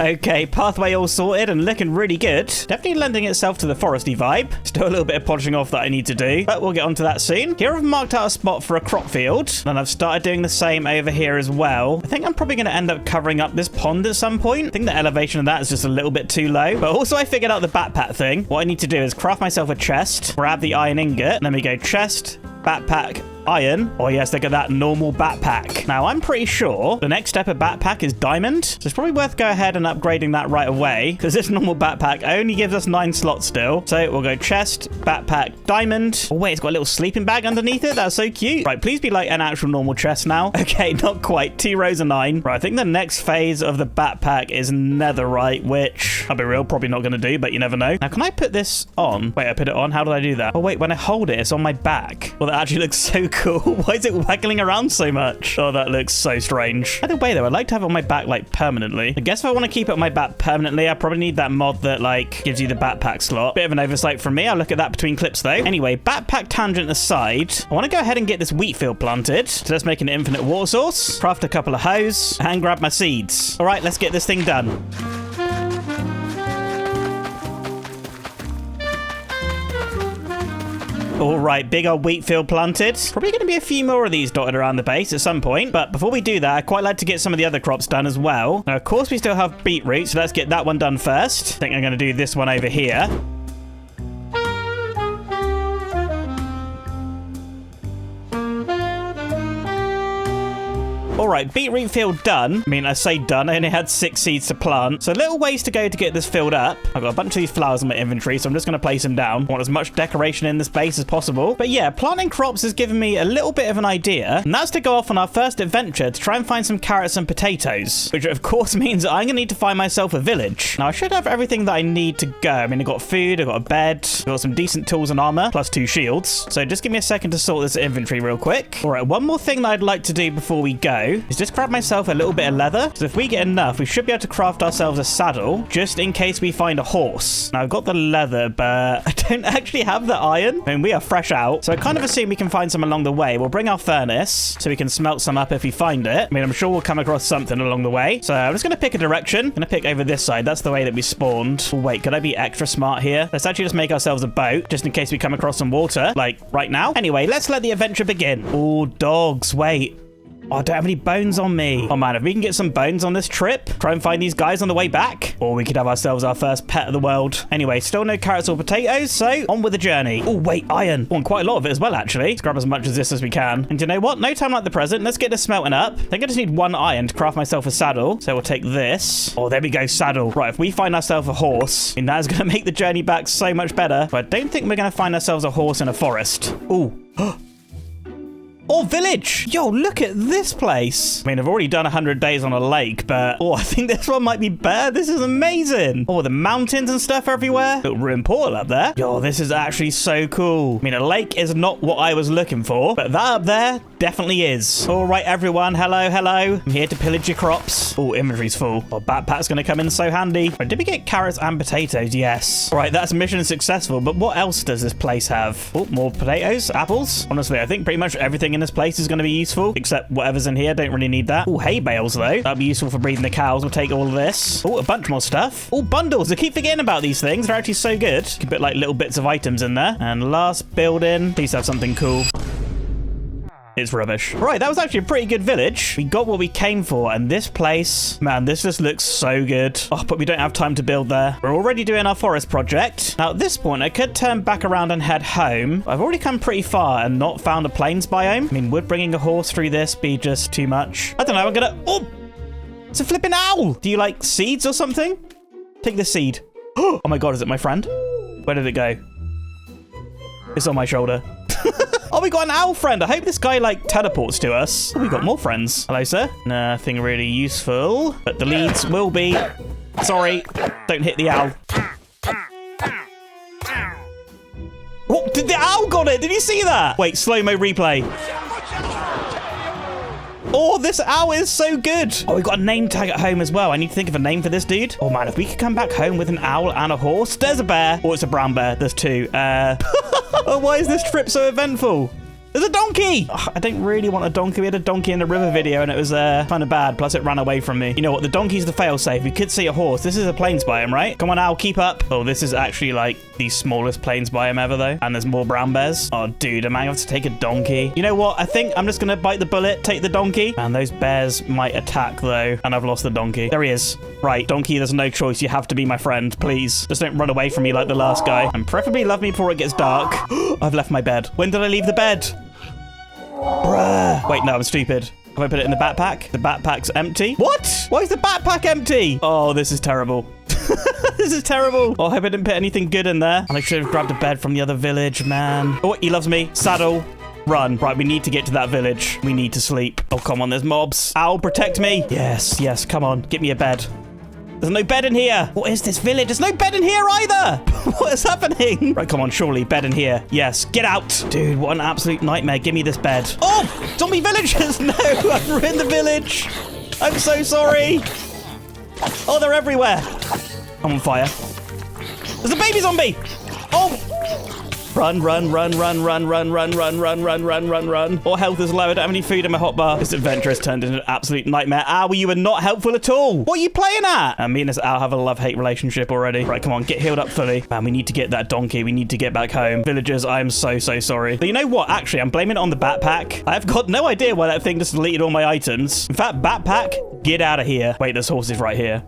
Okay, pathway all sorted and looking really good. Definitely lending itself to the foresty vibe. Still a little bit of polishing off that I need to do, but we'll get onto that soon. Here I've marked out a spot for a crop field, and I've started doing the same over here as well. I think I'm probably going to end up covering up this pond at some point. I think the elevation of that is just a little bit too low, but also I figured out the backpack thing. What I need to do is craft myself a chest, grab the iron ingot, and then we go chest, backpack, iron. Oh yes, look at that normal backpack. Now I'm pretty sure the next step of backpack is diamond, so it's probably worth go ahead and upgrading that right away, because this normal backpack only gives us 9 slots still. So we'll go chest, backpack, diamond. Oh wait, it's got a little sleeping bag underneath it. That's so cute. Right, please be like an actual normal chest now. Okay, not quite. 2 rows of 9. Right, I think the next phase of the backpack is netherite, which I'll be real, probably not going to do, but you never know. Now can I put this on? Wait, I put it on. How did I do that? Oh wait, when I hold it, it's on my back. Well, that actually looks so cool. Why is it waggling around so much? Oh, that looks so strange. Either way, though, I'd like to have it on my back, like, permanently. I guess if I want to keep it on my back permanently, I probably need that mod that, like, gives you the backpack slot. Bit of an oversight from me. I'll look at that between clips, though. Anyway, backpack tangent aside, I want to go ahead and get this wheat field planted. So let's make an infinite water source, craft a couple of hoes, and grab my seeds. All right, let's get this thing done. All right, big old wheat field planted. Probably going to be a few more of these dotted around the base at some point. But before we do that, I'd quite like to get some of the other crops done as well. Now, of course, we still have beetroot, so let's get that one done first. I think I'm going to do this one over here. All right, beetroot field done. I mean, I say done. I only had 6 seeds to plant. So little ways to go to get this filled up. I've got a bunch of these flowers in my inventory, so I'm just going to place them down. I want as much decoration in this base as possible. But yeah, planting crops has given me a little bit of an idea. And that's to go off on our first adventure to try and find some carrots and potatoes. Which, of course, means I'm going to need to find myself a village. Now, I should have everything that I need to go. I mean, I've got food, I've got a bed, I've got some decent tools and armor, plus 2 shields. So just give me a second to sort this inventory real quick. All right, one more thing that I'd like to do before we go is just grab myself a little bit of leather. So if we get enough, we should be able to craft ourselves a saddle just in case we find a horse. Now I've got the leather, but I don't actually have the iron. I mean, we are fresh out, so I kind of assume we can find some along the way. We'll bring our furnace so we can smelt some up if we find it. I mean, I'm sure we'll come across something along the way. So I'm just going to pick a direction. I'm going to pick over this side. That's the way that we spawned. Oh, wait, could I be extra smart here? Let's actually just make ourselves a boat just in case we come across some water, like right now. Anyway, let's let the adventure begin. Oh, dogs, wait. Oh, I don't have any bones on me. Oh man, if we can get some bones on this trip, try and find these guys on the way back, or we could have ourselves our first pet of the world. Anyway, still no carrots or potatoes, so on with the journey. Oh wait, iron. Want quite a lot of it as well, actually. Let's grab as much of this as we can. And you know what? No time like the present. Let's get this smelting up. I think I just need 1 iron to craft myself a saddle. So we'll take this. Oh, there we go, saddle. Right, if we find ourselves a horse, I mean, that is going to make the journey back so much better. But I don't think we're going to find ourselves a horse in a forest. Ooh. Oh, village! Yo, look at this place. I mean, I've already done 100 days on a lake, but I think this one might be better. This is amazing. Oh, the mountains and stuff everywhere. Little ruined portal up there. Yo, this is actually so cool. I mean, a lake is not what I was looking for, but that up there definitely is. All right, everyone. Hello, hello. I'm here to pillage your crops. Oh, inventory's full. Oh, backpack's going to come in so handy. Right, did we get carrots and potatoes? Yes. All right, that's mission successful, but what else does this place have? Oh, more potatoes, apples. Honestly, I think pretty much everything in this place is going to be useful, except whatever's in here. Don't really need that. Oh, hay bales though. That'll be useful for breeding the cows. We'll take all of this. Oh, a bunch more stuff. Oh, bundles. I keep forgetting about these things. They're actually so good. You can put like little bits of items in there. And last building. Please have something cool. It's rubbish. Right, that was actually a pretty good village. We got what we came for, and this place, man, this just looks so good. Oh, but we don't have time to build there. We're already doing our forest project. Now, at this point, I could turn back around and head home. I've already come pretty far and not found a plains biome. I mean, would bringing a horse through this be just too much? I don't know, I'm gonna... Oh! It's a flipping owl! Do you like seeds or something? Take this seed. Oh my god, is it my friend? Where did it go? It's on my shoulder. Oh, we got an owl friend. I hope this guy, like, teleports to us. Oh, we got more friends. Hello, sir. Nothing really useful, but the leads will be... Sorry, don't hit the owl. Oh, did the owl got it? Did you see that? Wait, slow-mo replay. Oh, this owl is so good. Oh, we got a name tag at home as well. I need to think of a name for this dude. Oh, man, if we could come back home with an owl and a horse. There's a bear. Oh, it's a brown bear. There's 2. Oh, why is this trip so eventful? There's a donkey! Ugh, I don't really want a donkey. We had a donkey in the river video and it was kind of bad. Plus it ran away from me. You know what? The donkey's the failsafe. We could see a horse. This is a plains biome, right? Come on, Al, keep up. Oh, this is actually like the smallest plains biome ever though. And there's more brown bears. Oh, dude, am I going to have to take a donkey? You know what? I think I'm just going to bite the bullet, take the donkey. And those bears might attack though. And I've lost the donkey. There he is. Right, donkey, there's no choice. You have to be my friend, please. Just don't run away from me like the last guy. And preferably love me before it gets dark. I've left my bed. When did I leave the bed? Bruh. Wait, no, I'm stupid. Have I put it in the backpack? The backpack's empty. What? Why is the backpack empty? Oh, this is terrible. This is terrible. Oh, I hope I didn't put anything good in there. And I should have grabbed a bed from the other village, man. Oh, he loves me. Saddle. Run. Right, we need to get to that village. We need to sleep. Oh, come on, there's mobs. Owl, protect me. Yes, yes, come on. Get me a bed. There's no bed in here. What is this village? There's no bed in here either. What is happening? Right, come on, surely. Bed in here. Yes, get out. Dude, what an absolute nightmare. Give me this bed. Oh, zombie villagers. No, I've ruined the village. I'm so sorry. Oh, they're everywhere. I'm on fire. There's a baby zombie. Oh. Run, run, run, run, run, run, run, run, run, run, run, run, run. All health is low. I don't have any food in my hotbar. This adventure has turned into an absolute nightmare. Owl, you are not helpful at all. What are you playing at? And me and this owl have a love-hate relationship already. Right, come on, get healed up fully. Man, we need to get that donkey. We need to get back home. Villagers, I am so, so sorry. But you know what? Actually, I'm blaming it on the backpack. I've got no idea why that thing just deleted all my items. In fact, backpack, get out of here. Wait, there's horses right here.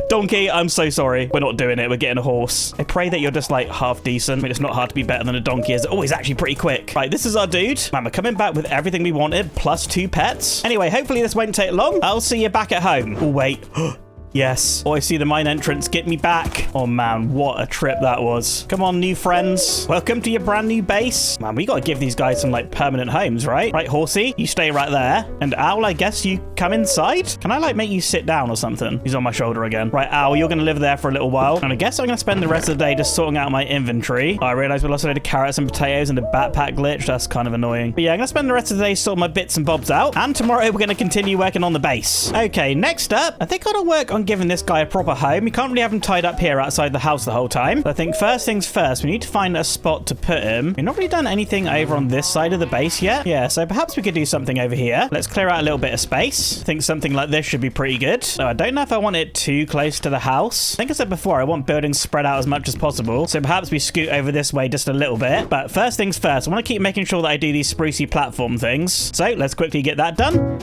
Donkey, I'm so sorry. We're not doing it. We're getting a horse. I pray that you're just like half decent. I mean, it's not hard to be better than a donkey, is it? Oh, he's actually pretty quick. Right, this is our dude. Man, we're coming back with everything we wanted, plus 2 pets. Anyway, hopefully this won't take long. I'll see you back at home. Oh, wait. Yes. Oh, I see the mine entrance. Get me back. Oh, man, what a trip that was. Come on, new friends. Welcome to your brand new base. Man, we got to give these guys some, like, permanent homes, right? Right, horsey, you stay right there. And Owl, I guess you come inside? Can I, like, make you sit down or something? He's on my shoulder again. Right, Owl, you're going to live there for a little while. And I guess I'm going to spend the rest of the day just sorting out my inventory. Oh, I realized we lost a load of carrots and potatoes and a backpack glitch. That's kind of annoying. But yeah, I'm going to spend the rest of the day sorting my bits and bobs out. And tomorrow, we're going to continue working on the base. Okay, next up, I think I ought to work on giving this guy a proper home. We can't really have him tied up here outside the house the whole time. But I think first things first, we need to find a spot to put him. We've not really done anything over on this side of the base yet. Yeah, so perhaps we could do something over here. Let's clear out a little bit of space. I think something like this should be pretty good. So I don't know if I want it too close to the house. I think I said before, I want buildings spread out as much as possible. So perhaps we scoot over this way just a little bit. But first things first, I want to keep making sure that I do these sprucey platform things. So let's quickly get that done.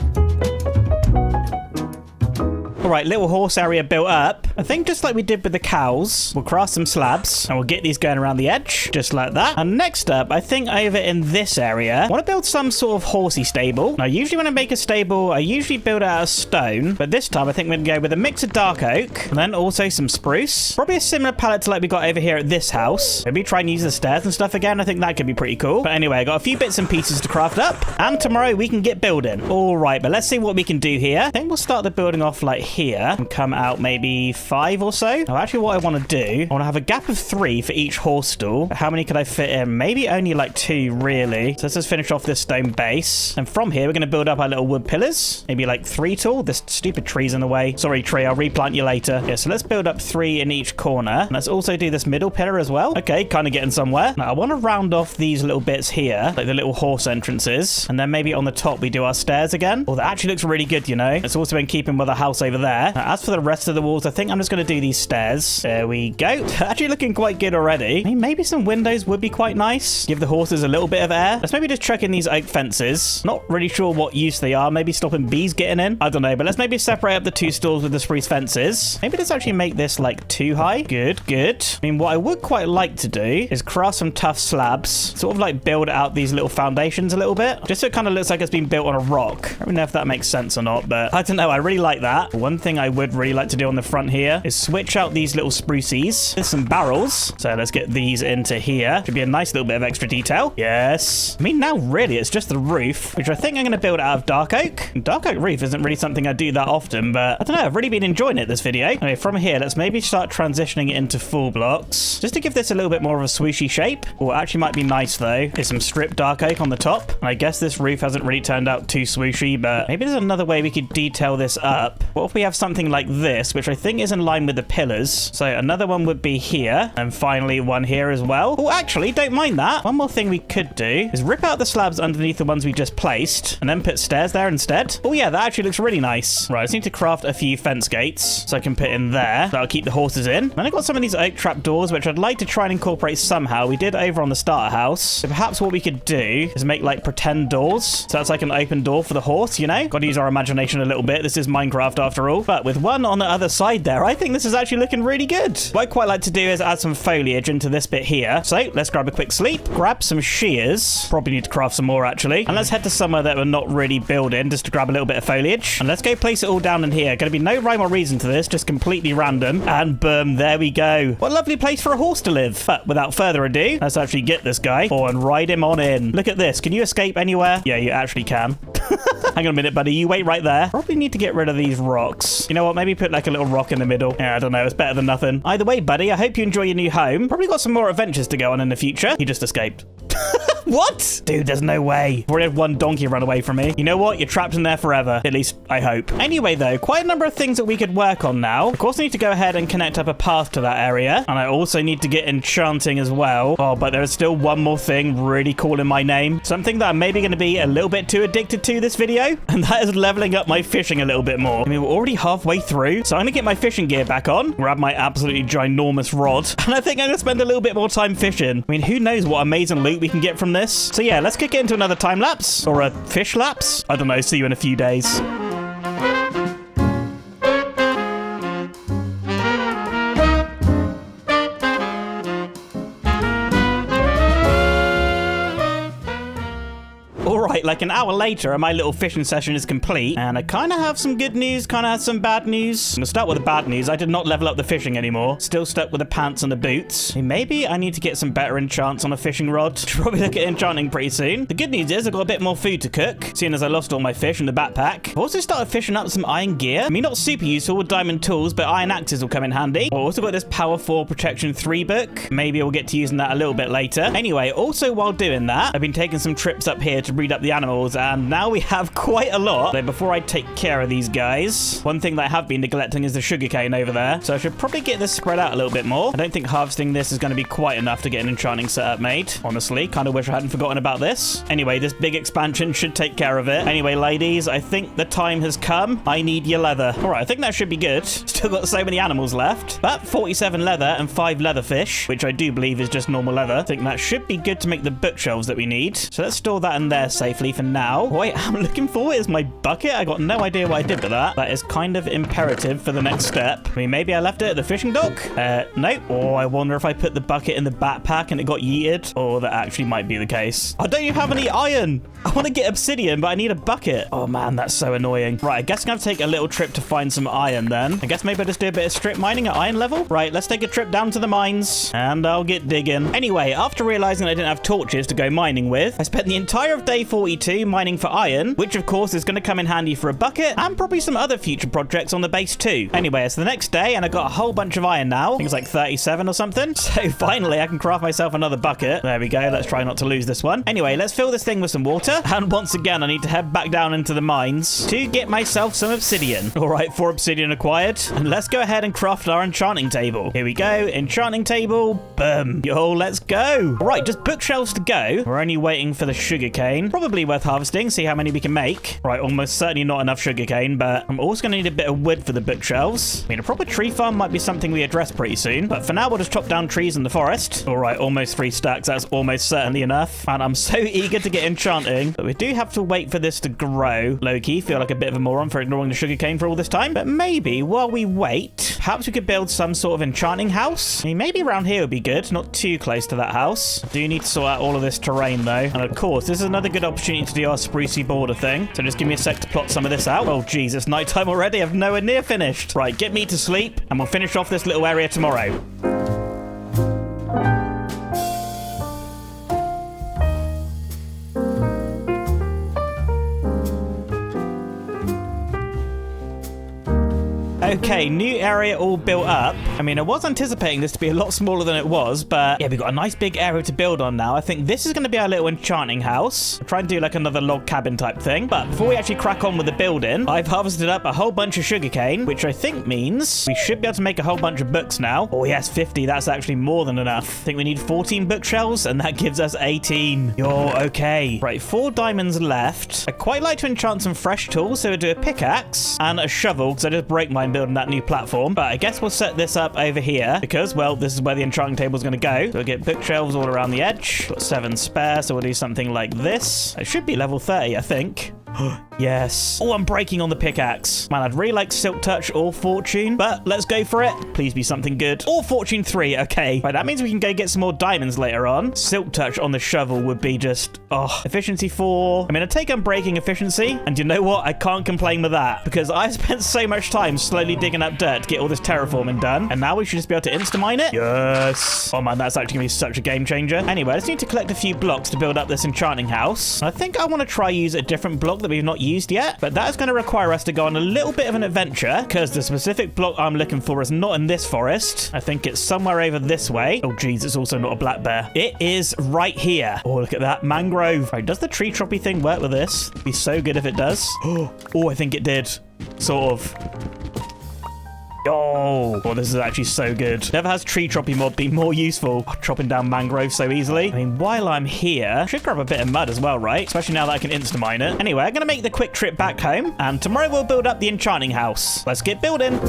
All right, little horse area built up. I think just like we did with the cows, we'll craft some slabs and we'll get these going around the edge, just like that. And next up, I think over in this area, I want to build some sort of horsey stable. Now, usually when I make a stable, I usually build it out of stone, but this time I think we're going to go with a mix of dark oak and then also some spruce. Probably a similar palette to like we got over here at this house. Maybe try and use the stairs and stuff again. I think that could be pretty cool. But anyway, I got a few bits and pieces to craft up and tomorrow we can get building. All right, but let's see what we can do here. I think we'll start the building off like here and come out maybe 5 or so. Now, actually, what I want to do, I want to have a gap of 3 for each horse stall. How many could I fit in? Maybe only like 2, really. So let's just finish off this stone base. And from here, we're going to build up our little wood pillars. Maybe like 3 tall. This stupid tree's in the way. Sorry, tree. I'll replant you later. Yeah, so let's build up 3 in each corner. And let's also do this middle pillar as well. Okay, kind of getting somewhere. Now, I want to round off these little bits here, like the little horse entrances. And then maybe on the top, we do our stairs again. Oh, that actually looks really good, you know. It's also in keeping with the house over there. Now, as for the rest of the walls, I think I'm just going to do these stairs. There we go. Actually looking quite good already. I mean, maybe some windows would be quite nice. Give the horses a little bit of air. Let's maybe just chuck in these oak fences. Not really sure what use they are. Maybe stopping bees getting in. I don't know, but let's maybe separate up the 2 stalls with the spruce fences. Maybe let's actually make this like too high. Good, good. I mean, what I would quite like to do is craft some tough slabs. Sort of like build out these little foundations a little bit. Just so it kind of looks like it's been built on a rock. I don't know if that makes sense or not, but I don't know. I really like that. One thing I would really like to do on the front here is switch out these little sprucies with some barrels. So let's get these into here. Should be a nice little bit of extra detail. Yes. I mean, now really it's just the roof, which I think I'm going to build out of dark oak. Dark oak roof isn't really something I do that often, but I don't know. I've really been enjoying it this video. Anyway, from here, let's maybe start transitioning it into full blocks just to give this a little bit more of a swooshy shape. What actually might be nice though is some stripped dark oak on the top. And I guess this roof hasn't really turned out too swooshy, but maybe there's another way we could detail this up. What if we we have something like this, which I think is in line with the pillars. So another one would be here, and finally one here as well. Oh, actually, don't mind that. One more thing we could do is rip out the slabs underneath the ones we just placed, and then put stairs there instead. Oh yeah, that actually looks really nice. Right, I just need to craft a few fence gates so I can put in there. That'll keep the horses in. Then I've got some of these oak trap doors, which I'd like to try and incorporate somehow. We did over on the starter house. So perhaps what we could do is make like pretend doors. So that's like an open door for the horse, you know? Gotta use our imagination a little bit. This is Minecraft after all. But with one on the other side there, I think this is actually looking really good. What I'd quite like to do is add some foliage into this bit here. So let's grab a quick sleep, grab some shears. Probably need to craft some more actually. And let's head to somewhere that we're not really building just to grab a little bit of foliage. And let's go place it all down in here. Gonna be no rhyme or reason to this, just completely random. And boom, there we go. What a lovely place for a horse to live. But without further ado, let's actually get this guy and ride him on in. Look at this. Can you escape anywhere? Yeah, you actually can. Hang on a minute, buddy. You wait right there. Probably need to get rid of these rocks. You know what? Maybe put like a little rock in the middle. Yeah, I don't know. It's better than nothing. Either way, buddy, I hope you enjoy your new home. Probably got some more adventures to go on in the future. He just escaped. What? Dude, there's no way. I've already had one donkey run away from me. You know what? You're trapped in there forever. At least, I hope. Anyway, though, quite a number of things that we could work on now. Of course, I need to go ahead and connect up a path to that area. And I also need to get enchanting as well. Oh, but there is still one more thing really cool in my name. Something that I'm maybe going to be a little bit too addicted to this video. And that is leveling up my fishing a little bit more. I mean, we're already halfway through. So I'm going to get my fishing gear back on. Grab my absolutely ginormous rod. And I think I'm going to spend a little bit more time fishing. I mean, who knows what amazing loot we can get from this. So yeah, let's kick it into another time lapse or a fish lapse. I don't know. See you in a few days. Alright, like an hour later, and my little fishing session is complete, and I kind of have some good news, kind of have some bad news. I'm gonna start with the bad news. I did not level up the fishing anymore. Still stuck with the pants and the boots. Maybe I need to get some better enchants on a fishing rod. Should probably look at enchanting pretty soon. The good news is I've got a bit more food to cook, seeing as I lost all my fish in the backpack. I've also started fishing up some iron gear. I mean, not super useful with diamond tools, but iron axes will come in handy. I've also got this Power 4 Protection 3 book. Maybe I'll get to using that a little bit later. Anyway, also while doing that, I've been taking some trips up here to breed up the animals, and now we have quite a lot. So before I take care of these guys, one thing that I have been neglecting is the sugarcane over there. So I should probably get this spread out a little bit more. I don't think harvesting this is going to be quite enough to get an enchanting setup made. Honestly, kind of wish I hadn't forgotten about this. Anyway, this big expansion should take care of it. Anyway, ladies, I think the time has come. I need your leather. All right, I think that should be good. Still got so many animals left, but 47 leather and 5 leather fish, which I do believe is just normal leather. I think that should be good to make the bookshelves that we need. So let's store that in there safely for now. What I'm looking for is my bucket. I got no idea what I did with that. That is kind of imperative for the next step. I mean, maybe I left it at the fishing dock? Nope. Or I wonder if I put the bucket in the backpack and it got yeeted. Or that actually might be the case. I don't even have any iron. I want to get obsidian, but I need a bucket. Oh man, that's so annoying. Right, I guess I'm going to take a little trip to find some iron then. I guess maybe I'll just do a bit of strip mining at iron level. Right, let's take a trip down to the mines and I'll get digging. Anyway, after realizing I didn't have torches to go mining with, I spent the entire of day 42 mining for iron, which of course is going to come in handy for a bucket and probably some other future projects on the base too. Anyway, it's the next day and I got a whole bunch of iron now. I think it's like 37 or something. So finally I can craft myself another bucket. There we go. Let's try not to lose this one. Anyway, let's fill this thing with some water. And once again, I need to head back down into the mines to get myself some obsidian. All right, 4 obsidian acquired. And let's go ahead and craft our enchanting table. Here we go. Enchanting table. Boom. Yo, let's go. All right, just bookshelves to go. We're only waiting for the sugarcane. Probably worth harvesting. See how many we can make. Right, almost certainly not enough sugarcane, but I'm also going to need a bit of wood for the bookshelves. I mean, a proper tree farm might be something we address pretty soon. But for now, we'll just chop down trees in the forest. All right, almost 3 stacks. That's almost certainly enough. And I'm so eager to get enchanting. But we do have to wait for this to grow. Low-key, feel like a bit of a moron for ignoring the sugarcane for all this time. But maybe while we wait, perhaps we could build some sort of enchanting house. I mean, maybe around here would be good. Not too close to that house. Do need to sort out all of this terrain, though. And of course, this is another good opportunity to do our sprucey border thing. So just give me a sec to plot some of this out. Oh, geez, it's nighttime already. I've nowhere near finished. Right, get me to sleep, and we'll finish off this little area tomorrow. Okay, new area all built up. I mean, I was anticipating this to be a lot smaller than it was, but yeah, we've got a nice big area to build on now. I think this is going to be our little enchanting house. I'll try and do like another log cabin type thing. But before we actually crack on with the building, I've harvested up a whole bunch of sugarcane, which I think means we should be able to make a whole bunch of books now. Oh yes, 50. That's actually more than enough. I think we need 14 bookshelves, and that gives us 18. You're okay. Right, 4 diamonds left. I quite like to enchant some fresh tools, so we'll do a pickaxe and a shovel, because I just broke mine building that new platform. But I guess we'll set this up over here, because, well, this is where the enchanting table is going to go. So we'll get bookshelves all around the edge. Got 7 spare, so we'll do something like this. It should be level 30, I think. Yes. Oh, I'm breaking on the pickaxe. Man, I'd really like Silk Touch or Fortune, but let's go for it. Please be something good. Or Fortune 3, okay. Right, that means we can go get some more diamonds later on. Silk Touch on the shovel would be just, efficiency 4. I mean, I'd take unbreaking efficiency, and you know what? I can't complain with that, because I spent so much time slowly digging up dirt to get all this terraforming done, and now we should just be able to insta-mine it. Yes. Oh man, that's actually gonna be such a game changer. Anyway, I just need to collect a few blocks to build up this enchanting house. I think I want to try use a different block that we've not used yet, but that is going to require us to go on a little bit of an adventure, because the specific block I'm looking for is not in this forest. I think it's somewhere over this way. Oh geez, it's also not a black bear. It is right here. Oh, look at that mangrove. Right, does the tree troppy thing work with this? It'd be so good if it does. Oh, I think it did. Sort of. Oh, this is actually so good. Never has tree troppy mod been more useful. Chopping down mangroves so easily. I mean, while I'm here, I should grab a bit of mud as well, right? Especially now that I can insta-mine it. Anyway, I'm going to make the quick trip back home, and tomorrow we'll build up the enchanting house. Let's get building.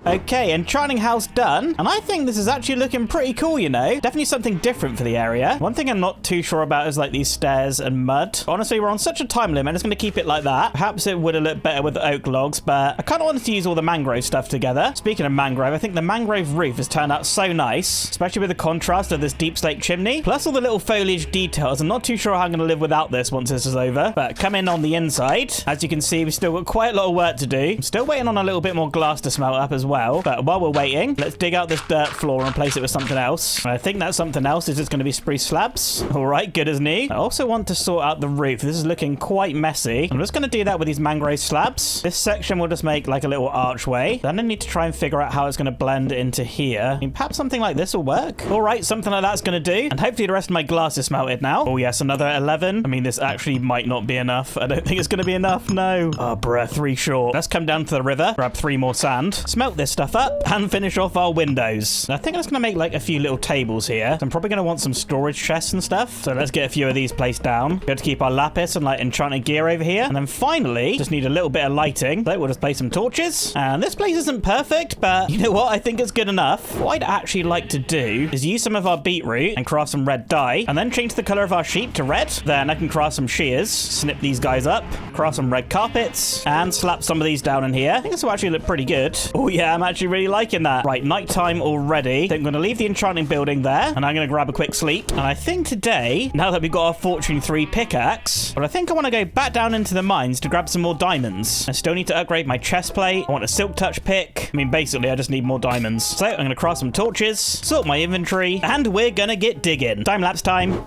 Okay, enchanting house done. And I think this is actually looking pretty cool, you know. Definitely something different for the area. One thing I'm not too sure about is like these stairs and mud. Honestly, we're on such a time limit. I'm just going to keep it like that. Perhaps it would have looked better with the oak logs, but I kind of wanted to use all the mangrove stuff together. Speaking of mangrove, I think the mangrove roof has turned out so nice, especially with the contrast of this deep slate chimney, plus all the little foliage details. I'm not too sure how I'm going to live without this once this is over, but come in on the inside. As you can see, we've still got quite a lot of work to do. I'm still waiting on a little bit more glass to smelt up as well. But while we're waiting, let's dig out this dirt floor and replace it with something else. And I think that something else is just going to be spruce slabs. All right, good as new. I also want to sort out the roof. This is looking quite messy. I'm just going to do that with these mangrove slabs. This section will just make like a little archway. Then I need to try and figure out how it's going to blend into here. I mean, perhaps something like this will work. All right, something like that's going to do. And hopefully the rest of my glass is smelted now. Oh yes, another 11. I mean, this actually might not be enough. I don't think it's going to be enough. No. Oh, bruh, 3 short. Let's come down to the river, grab 3 more sand, smelt this stuff up, and finish off our windows. I think I'm just going to make like a few little tables here. I'm probably going to want some storage chests and stuff. So let's get a few of these placed down. Be able to keep our lapis and like enchanted gear over here. And then finally, just need a little bit of lighting. So we'll just place some torches. And this place isn't perfect, but you know what? I think it's good enough. What I'd actually like to do is use some of our beetroot and craft some red dye, and then change the color of our sheep to red. Then I can craft some shears, snip these guys up, craft some red carpets, and slap some of these down in here. I think this will actually look pretty good. Oh yeah, I'm actually really liking that. Right, nighttime already. I think I'm going to leave the enchanting building there, and I'm going to grab a quick sleep. And I think today, now that we've got our Fortune 3 pickaxe, but I think I want to go back down into the mines to grab some more diamonds. I still need to upgrade my chest plate. I want a silk touch pick. I mean, basically, I just need more diamonds. So I'm going to craft some torches, sort my inventory, and we're going to get digging. Time-lapse time.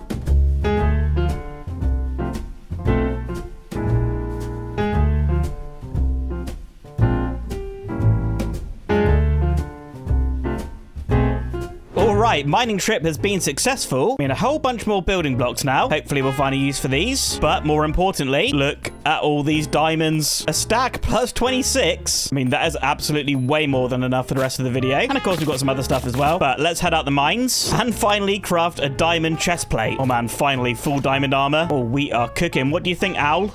Right, mining trip has been successful. I mean, a whole bunch more building blocks now. Hopefully we'll find a use for these. But more importantly, look at all these diamonds. A stack plus 26. I mean, that is absolutely way more than enough for the rest of the video. And of course, we've got some other stuff as well. But let's head out the mines and finally craft a diamond chest plate. Oh man, finally full diamond armor. Oh, we are cooking. What do you think, Owl?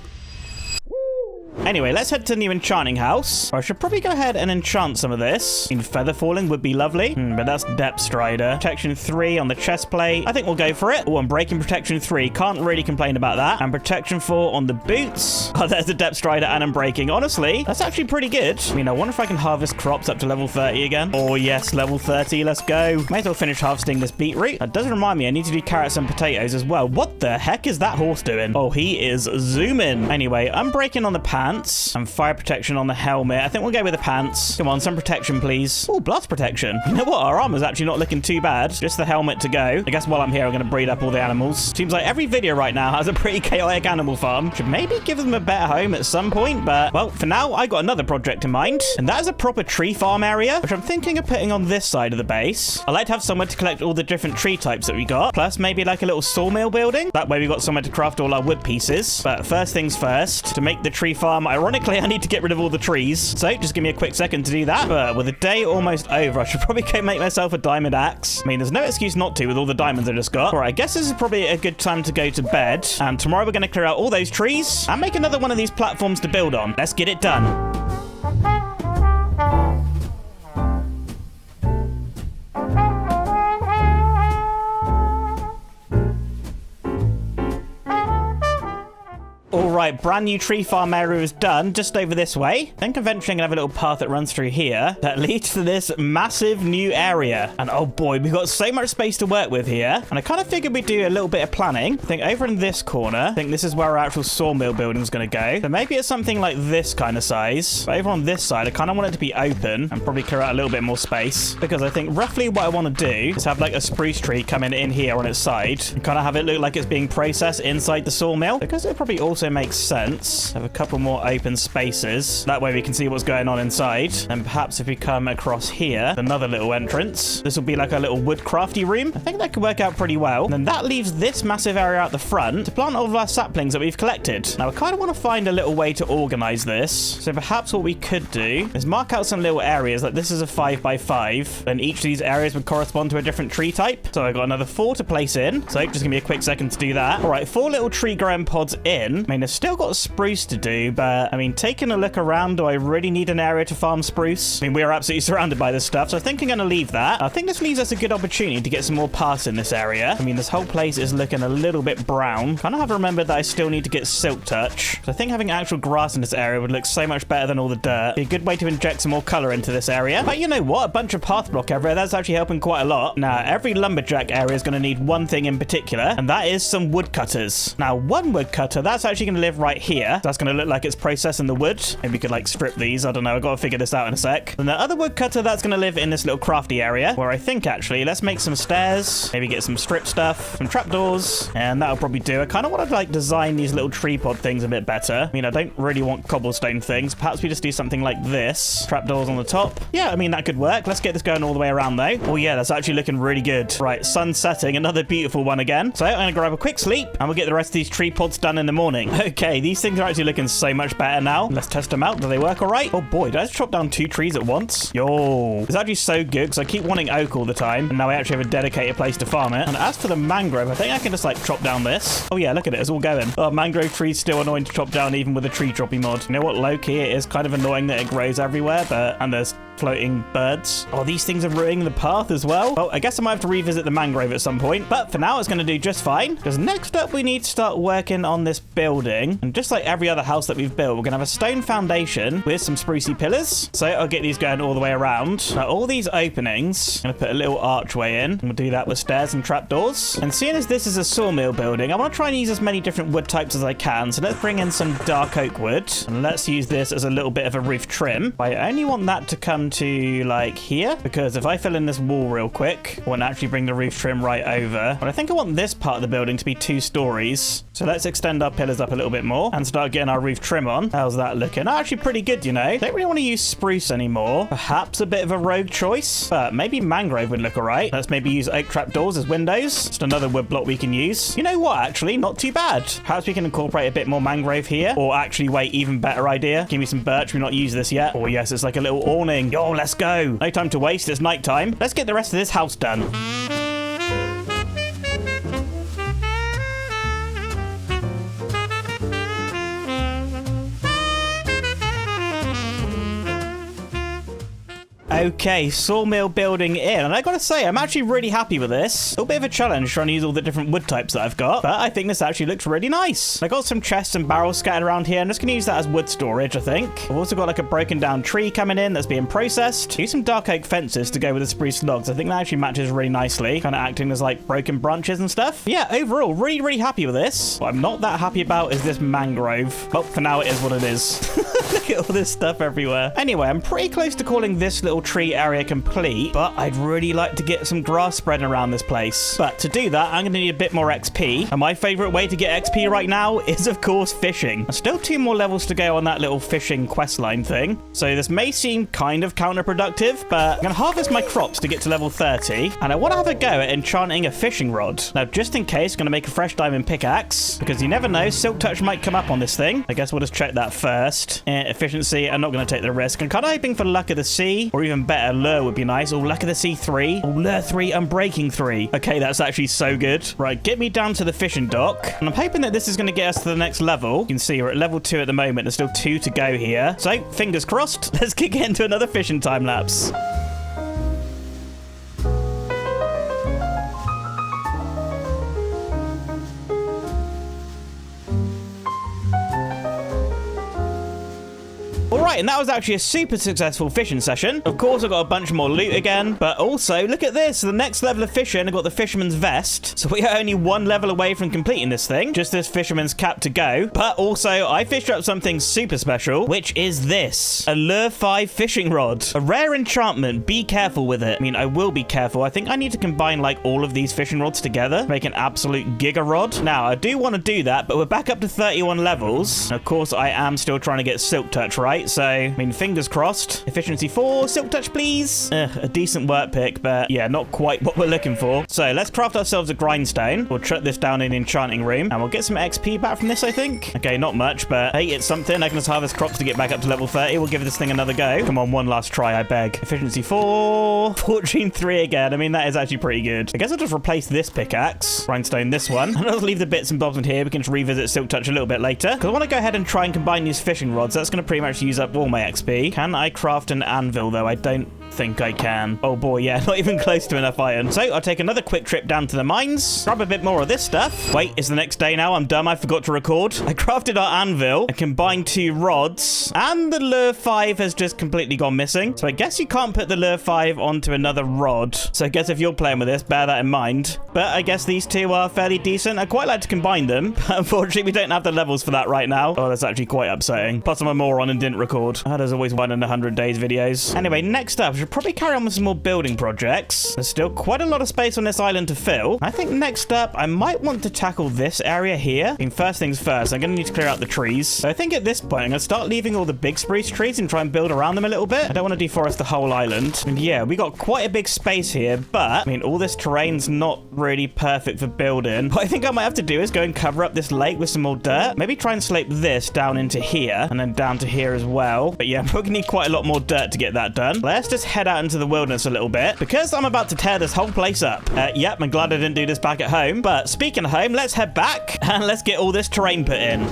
Anyway, let's head to the new enchanting house. I should probably go ahead and enchant some of this. I mean, feather falling would be lovely. But that's depth strider. Protection 3 on the chest plate. I think we'll go for it. Oh, I'm breaking protection 3. Can't really complain about that. And protection 4 on the boots. Oh, there's the depth strider and I'm breaking. Honestly, that's actually pretty good. I mean, I wonder if I can harvest crops up to level 30 again. Oh, yes, level 30. Let's go. May as well finish harvesting this beetroot. That does remind me, I need to do carrots and potatoes as well. What the heck is that horse doing? Oh, he is zooming. Anyway, I'm breaking on the pan. pants and fire protection on the helmet. I think we'll go with the pants. Come on, some protection, please. Oh, blast protection. You know what? Our armor's actually not looking too bad. Just the helmet to go. I guess while I'm here, I'm going to breed up all the animals. Seems like every video right now has a pretty chaotic animal farm. Should maybe give them a better home at some point, but, well, for now, I got another project in mind, and that is a proper tree farm area, which I'm thinking of putting on this side of the base. I like to have somewhere to collect all the different tree types that we got, plus maybe like a little sawmill building. That way we got somewhere to craft all our wood pieces. But first things first, to make the tree farm, ironically, I need to get rid of all the trees. So just give me a quick second to do that. But with the day almost over, I should probably go make myself a diamond axe. I mean, there's no excuse not to with all the diamonds I just got. All right, I guess this is probably a good time to go to bed. And tomorrow we're going to clear out all those trees and make another one of these platforms to build on. Let's get it done. Alright, brand new tree farm area is done, just over this way. I think eventually I'm going to have a little path that runs through here that leads to this massive new area. And oh boy, we've got so much space to work with here. And I kind of figured we'd do a little bit of planning. I think over in this corner, I think this is where our actual sawmill building is going to go. So maybe it's something like this kind of size. But over on this side, I kind of want it to be open and probably clear out a little bit more space. Because I think roughly what I want to do is have like a spruce tree coming in here on its side and kind of have it look like it's being processed inside the sawmill. Because it probably also makes sense. Have a couple more open spaces. That way we can see what's going on inside. And perhaps if we come across here, another little entrance. This will be like a little wood crafty room. I think that could work out pretty well. And then that leaves this massive area out the front to plant all of our saplings that we've collected. Now I kind of want to find a little way to organize this. So perhaps what we could do is mark out some little areas. Like this is a 5x5. And each of these areas would correspond to a different tree type. So I've got another 4 to place in. So just give me a quick second to do that. All right, 4 little tree growing pods in. I mean, there's still got spruce to do, but I mean, taking a look around, do I really need an area to farm spruce? I mean, we are absolutely surrounded by this stuff, so I think I'm going to leave that. I think this leaves us a good opportunity to get some more paths in this area. I mean, this whole place is looking a little bit brown. Kind of have to remember that I still need to get silk touch. So I think having actual grass in this area would look so much better than all the dirt. Be a good way to inject some more color into this area. But you know what? A bunch of path block everywhere. That's actually helping quite a lot. Now, every lumberjack area is going to need one thing in particular, and that is some woodcutters. Now, one woodcutter, that's actually going to live right here. That's going to look like it's processing the wood. Maybe we could like strip these. I don't know. I've got to figure this out in a sec. And the other woodcutter, that's going to live in this little crafty area where I think actually let's make some stairs, maybe get some strip stuff, some trapdoors, and that'll probably do. I kind of want to like design these little tree pod things a bit better. I mean, I don't really want cobblestone things. Perhaps we just do something like this. Trapdoors on the top. Yeah, I mean, that could work. Let's get this going all the way around though. Oh yeah, that's actually looking really good. Right, sun setting, another beautiful one again. So I'm going to grab a quick sleep and we'll get the rest of these tree pods done in the morning. Okay, these things are actually looking so much better now. Let's test them out. Do they work all right? Oh boy, did I just chop down 2 trees at once? Yo, it's actually so good because I keep wanting oak all the time, and now I actually have a dedicated place to farm it. And as for the mangrove, I think I can just like chop down this. Oh yeah, look at it, it's all going. Oh, mangrove tree's still annoying to chop down even with a tree choppy mod. You know what, low-key, it is kind of annoying that it grows everywhere, and there's floating birds. Oh, these things are ruining the path as well. Well, I guess I might have to revisit the mangrove at some point, but for now it's going to do just fine, because next up we need to start working on this building. And just like every other house that we've built, we're going to have a stone foundation with some sprucey pillars. So I'll get these going all the way around. Now all these openings, I'm going to put a little archway in, and we'll do that with stairs and trapdoors. And seeing as this is a sawmill building, I want to try and use as many different wood types as I can. So let's bring in some dark oak wood, and let's use this as a little bit of a roof trim. I only want that to come to like here, because if I fill in this wall real quick, I want to actually bring the roof trim right over. But I think I want this part of the building to be 2 stories. So let's extend our pillars up a little bit more and start getting our roof trim on. How's that looking? Actually pretty good, you know. Don't really want to use spruce anymore. Perhaps a bit of a rogue choice, but maybe mangrove would look all right. Let's maybe use oak trapdoors as windows. Just another wood block we can use. You know what? Actually, not too bad. Perhaps we can incorporate a bit more mangrove here, or actually wait, even better idea. Give me some birch. We've not used this yet. Oh yes, it's like a little awning. Yo, let's go. No time to waste. It's nighttime. Let's get the rest of this house done. Okay, sawmill building in, and I gotta say, I'm actually really happy with this. A little bit of a challenge trying to use all the different wood types that I've got, but I think this actually looks really nice. I got some chests and barrels scattered around here. I'm just gonna use that as wood storage, I think. I've also got like a broken down tree coming in that's being processed. Use some dark oak fences to go with the spruce logs. I think that actually matches really nicely, kind of acting as like broken branches and stuff. Yeah, overall, really happy with this. What I'm not that happy about is this mangrove. Well, for now, it is what it is. Look at all this stuff everywhere. Anyway, I'm pretty close to calling this little tree area complete, but I'd really like to get some grass spreading around this place. But to do that, I'm going to need a bit more XP. And my favorite way to get XP right now is, of course, fishing. There's still 2 more levels to go on that little fishing questline thing. So this may seem kind of counterproductive, but I'm going to harvest my crops to get to level 30. And I want to have a go at enchanting a fishing rod. Now, just in case, I'm going to make a fresh diamond pickaxe, because you never know, silk touch might come up on this thing. I guess we'll just check that first. Efficiency, I'm not going to take the risk. I'm kind of hoping for luck of the sea, or even better, lure would be nice. Or luck of the sea 3, or lure 3, unbreaking 3. Okay, that's actually so good. Right, get me down to the fishing dock, and I'm hoping that this is going to get us to the next level. You can see we're at level 2 at the moment. There's still 2 to go here. So, fingers crossed. Let's kick into another fishing time lapse. Alright, and that was actually a super successful fishing session. Of course, I got a bunch more loot again, but also, look at this. The next level of fishing, I got the fisherman's vest. So we are only 1 level away from completing this thing. Just this fisherman's cap to go. But also, I fished up something super special, which is this. A Lure 5 fishing rod. A rare enchantment. Be careful with it. I mean, I will be careful. I think I need to combine, like, all of these fishing rods together. Make an absolute giga rod. Now, I do want to do that, but we're back up to 31 levels. Of course, I am still trying to get silk touch, right? So, I mean, fingers crossed. Efficiency 4, silk touch, please. A decent work pick, but yeah, not quite what we're looking for. So let's craft ourselves a grindstone. We'll chuck this down in enchanting room, and we'll get some XP back from this, I think. Okay, not much, but hey, it's something. I can just harvest crops to get back up to level 30. We'll give this thing another go. Come on, one last try, I beg. Efficiency 4, fortune 3 again. I mean, that is actually pretty good. I guess I'll just replace this pickaxe, grindstone this one, and I'll leave the bits and bobs in here. We can just revisit silk touch a little bit later, because I want to go ahead and try and combine these fishing rods. That's going to pretty much use up all my XP. Can I craft an anvil, though? I don't think I can. Oh boy, yeah, not even close to enough iron. So I'll take another quick trip down to the mines, grab a bit more of this stuff. Wait, it's the next day now. I'm dumb. I forgot to record. I crafted our anvil. I combined 2 rods, and the Lure 5 has just completely gone missing. So I guess you can't put the Lure 5 onto another rod. So I guess if you're playing with this, bear that in mind. But I guess these 2 are fairly decent. I'd quite like to combine them, but unfortunately, we don't have the levels for that right now. Oh, that's actually quite upsetting. Plus, I'm a moron and didn't record. Oh, there's always 1 in 100 days videos. Anyway, next up, I should probably carry on with some more building projects. There's still quite a lot of space on this island to fill. I think next up, I might want to tackle this area here. I mean, first things first, I'm going to need to clear out the trees. So I think at this point, I'm going to start leaving all the big spruce trees and try and build around them a little bit. I don't want to deforest the whole island. And yeah, we got quite a big space here, but I mean, all this terrain's not really perfect for building. What I think I might have to do is go and cover up this lake with some more dirt. Maybe try and slope this down into here and then down to here as well. But yeah, we're going to need quite a lot more dirt to get that done. Let's just head out into the wilderness a little bit, because I'm about to tear this whole place up. Yep, I'm glad I didn't do this back at home. But speaking of home, let's head back and let's get all this terrain put in.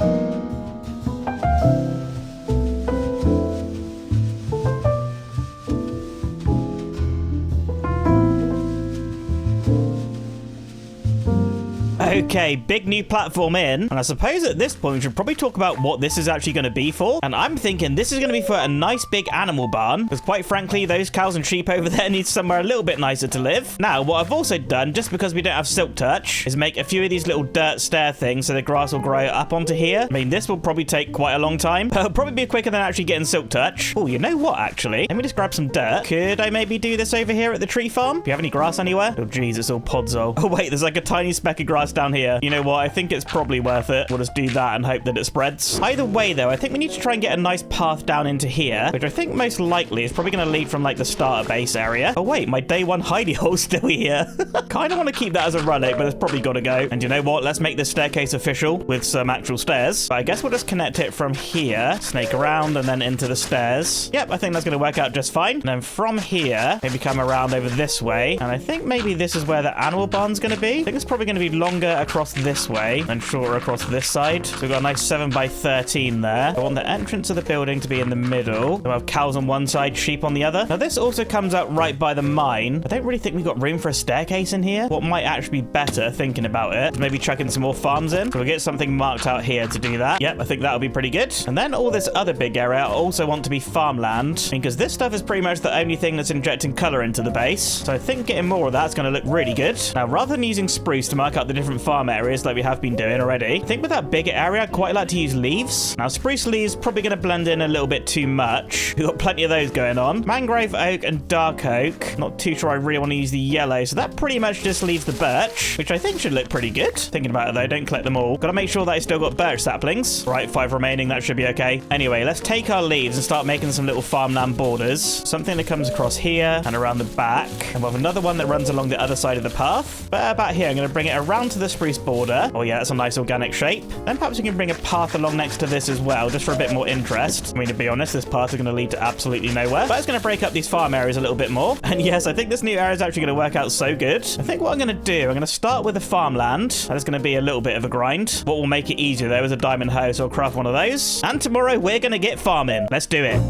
Okay, big new platform in, and I suppose at this point we should probably talk about what this is actually going to be for. And I'm thinking this is going to be for a nice big animal barn, because quite frankly, those cows and sheep over there need somewhere a little bit nicer to live. Now, what I've also done, just because we don't have silk touch, is make a few of these little dirt stair things so the grass will grow up onto here. I mean, this will probably take quite a long time, but it'll probably be quicker than actually getting silk touch. Oh, you know what, actually? Let me just grab some dirt. Could I maybe do this over here at the tree farm? Do you have any grass anywhere? Oh, geez, it's all podzol. Oh, wait, there's like a tiny speck of grass down here. You know what? I think it's probably worth it. We'll just do that and hope that it spreads. Either way, though, I think we need to try and get a nice path down into here, which I think most likely is probably going to lead from, like, the starter base area. Oh, wait, my day 1 hidey hole's still here. Kind of want to keep that as a relic, but it's probably got to go. And you know what? Let's make this staircase official with some actual stairs. But I guess we'll just connect it from here, snake around, and then into the stairs. Yep, I think that's going to work out just fine. And then from here, maybe come around over this way. And I think maybe this is where the animal barn's going to be. I think it's probably going to be longer across this way and shorter across this side. So we've got a nice 7x13 there. I want the entrance of the building to be in the middle. We'll have cows on one side, sheep on the other. Now this also comes out right by the mine. I don't really think we've got room for a staircase in here. What might actually be better, thinking about it, is maybe chucking some more farms in. So we'll get something marked out here to do that. Yep, I think that'll be pretty good. And then all this other big area I also want to be farmland, because this stuff is pretty much the only thing that's injecting color into the base. So I think getting more of that's going to look really good. Now, rather than using spruce to mark up the different different farm areas like we have been doing already. I think with that bigger area, I'd quite like to use leaves. Now, spruce leaves probably going to blend in a little bit too much. We've got plenty of those going on. Mangrove oak and dark oak. Not too sure I really want to use the yellow, so that pretty much just leaves the birch, which I think should look pretty good. Thinking about it though, don't collect them all. Gotta make sure that I still got birch saplings. Right, 5 remaining, that should be okay. Anyway, let's take our leaves and start making some little farmland borders. Something that comes across here and around the back. And we'll have another one that runs along the other side of the path. But about here, I'm going to bring it around to the spruce border. Oh yeah, that's a nice organic shape. Then perhaps we can bring a path along next to this as well, just for a bit more interest. I mean, to be honest, this path is going to lead to absolutely nowhere. But it's going to break up these farm areas a little bit more. And yes, I think this new area is actually going to work out so good. I think what I'm going to do, I'm going to start with the farmland. That is going to be a little bit of a grind. What will make it easier though is a diamond hoe, so I'll craft one of those. And tomorrow we're going to get farming. Let's do it.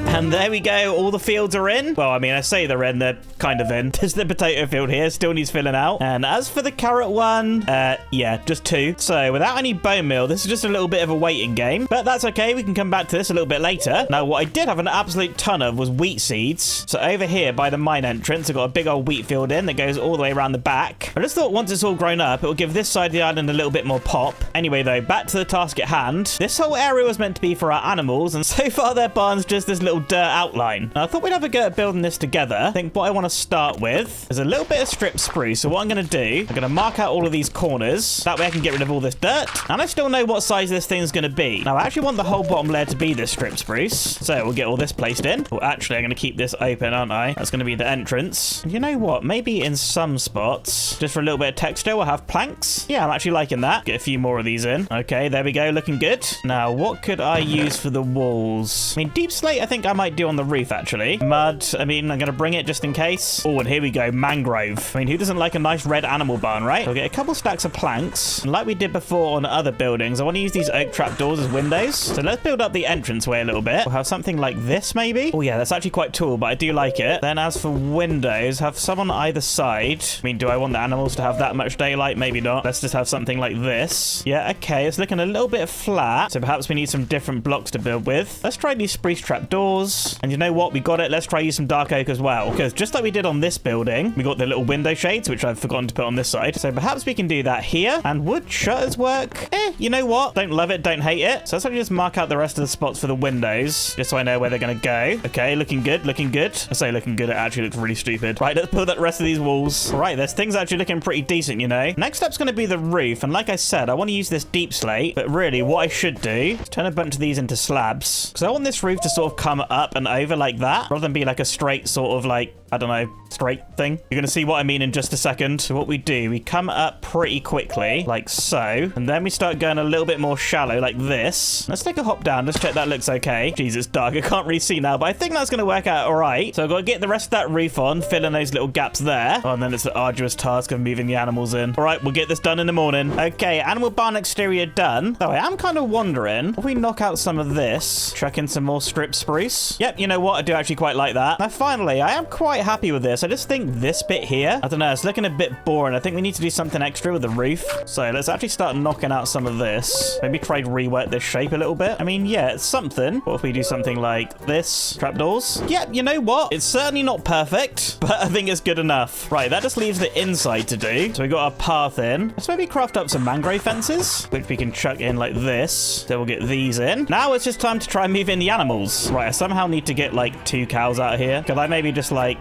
And there we go, all the fields are in. Well, I mean, I say they're in, they're kind of in. There's the potato field here, still needs filling out. And as for the carrot one, yeah, just 2. So without any bone meal, this is just a little bit of a waiting game. But that's okay, we can come back to this a little bit later. Now, what I did have an absolute ton of was wheat seeds. So over here by the mine entrance, I've got a big old wheat field in that goes all the way around the back. I just thought once it's all grown up, it will give this side of the island a little bit more pop. Anyway, though, back to the task at hand. This whole area was meant to be for our animals, and so far their barn's just this little dirt outline. Now, I thought we'd have a go at building this together. I think what I want to start with is a little bit of strip spruce. So what I'm going to do, I'm going to mark out all of these corners. That way I can get rid of all this dirt. And I still know what size this thing's going to be. Now, I actually want the whole bottom layer to be this strip spruce. So we'll get all this placed in. Well, actually, I'm going to keep this open, aren't I? That's going to be the entrance. And you know what? Maybe in some spots, just for a little bit of texture, we'll have planks. Yeah, I'm actually liking that. Get a few more of these in. Okay, there we go. Looking good. Now, what could I use for the walls? I mean, deep slate, I think I might do on the roof, actually. Mud, I mean, I'm going to bring it just in case. Oh, and here we go. Mangrove. I mean, who doesn't like a nice red animal barn, right? So we'll get a couple stacks of planks. And like we did before on other buildings, I want to use these oak trapdoors as windows. So let's build up the entranceway a little bit. We'll have something like this, maybe. Oh, yeah, that's actually quite tall, but I do like it. Then as for windows, have some on either side. I mean, do I want the animals to have that much daylight? Maybe not. Let's just have something like this. Yeah, okay. It's looking a little bit flat. So perhaps we need some different blocks to build with. Let's try these spruce trapdoors. And you know what? We got it. Let's try use some dark oak as well. Because just like we did on this building, we got the little window shades, which I've forgotten to put on this side. So perhaps we can do that here. And wood shutters work? You know what? Don't love it, don't hate it. So let's actually just mark out the rest of the spots for the windows, just so I know where they're going to go. Okay, looking good, looking good. I say looking good, it actually looks really stupid. Right, let's build up the rest of these walls. All right, this thing's actually looking pretty decent, you know. Next up's going to be the roof. And like I said, I want to use this deep slate. But really, what I should do is turn a bunch of these into slabs. Because I want this roof to sort of come up and over like that, rather than be like a straight sort of like, I don't know, straight thing. You're going to see what I mean in just a second. So what we do, we come up pretty quickly, like so. And then we start going a little bit more shallow, like this. Let's take a hop down. Let's check that looks okay. Jeez, it's dark. I can't really see now, but I think that's going to work out all right. So I've got to get the rest of that roof on, fill in those little gaps there. Oh, and then it's the arduous task of moving the animals in. All right, we'll get this done in the morning. Okay, animal barn exterior done. Though I am kind of wondering if we knock out some of this, chuck in some more strip spruce. Yep, you know what? I do actually quite like that. Now, finally, I am quite happy with this. I just think this bit here, I don't know, it's looking a bit boring. I think we need to do something extra with the roof. So let's actually start knocking out some of this. Maybe try to rework this shape a little bit. I mean, yeah, it's something. What if we do something like this? Trapdoors? Yep, you know what? It's certainly not perfect, but I think it's good enough. Right, that just leaves the inside to do. So we got our path in. Let's maybe craft up some mangrove fences, which we can chuck in like this. So we'll get these in. Now it's just time to try and move in the animals. Right, I somehow need to get like 2 cows out of here. Could I maybe just like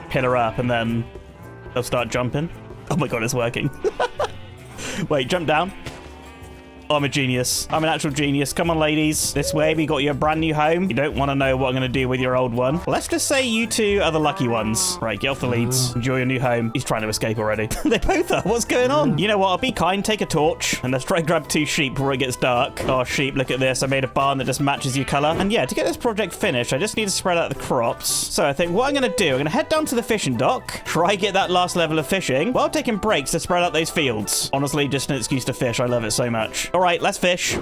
pillar up and then they'll start jumping? Oh my god, it's working. Wait, jump down. Oh, I'm a genius. I'm an actual genius. Come on, ladies. This way, we got your brand new home. You don't want to know what I'm going to do with your old one. Let's just say you two are the lucky ones. Right, get off the leads. Enjoy your new home. He's trying to escape already. They both are. What's going on? You know what? I'll be kind. Take a torch. And let's try and grab 2 sheep before it gets dark. Oh, sheep, look at this. I made a barn that just matches your color. And yeah, to get this project finished, I just need to spread out the crops. So I think what I'm going to do, I'm going to head down to the fishing dock, try get that last level of fishing, while taking breaks to spread out those fields. Honestly, just an excuse to fish. I love it so much. All right, let's fish.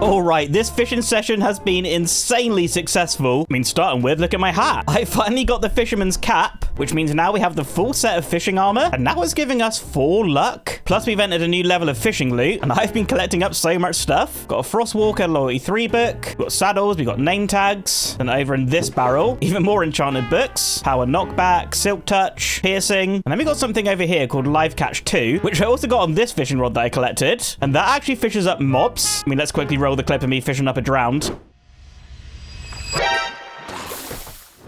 All right, this fishing session has been insanely successful. I mean, starting with, look at my hat. I finally got the fisherman's cap, which means now we have the full set of fishing armor, and now it's giving us 4 luck. Plus, we've entered a new level of fishing loot, and I've been collecting up so much stuff. Got a Frostwalker Loyalty 3 book, we've got saddles, we've got name tags, and over in this barrel, even more enchanted books, power knockback, silk touch, piercing, and then we got something over here called live catch 2, which I also got on this fishing rod that I collected, and that actually fishes up mobs. I mean, let's quickly roll the clip of me fishing up a drowned.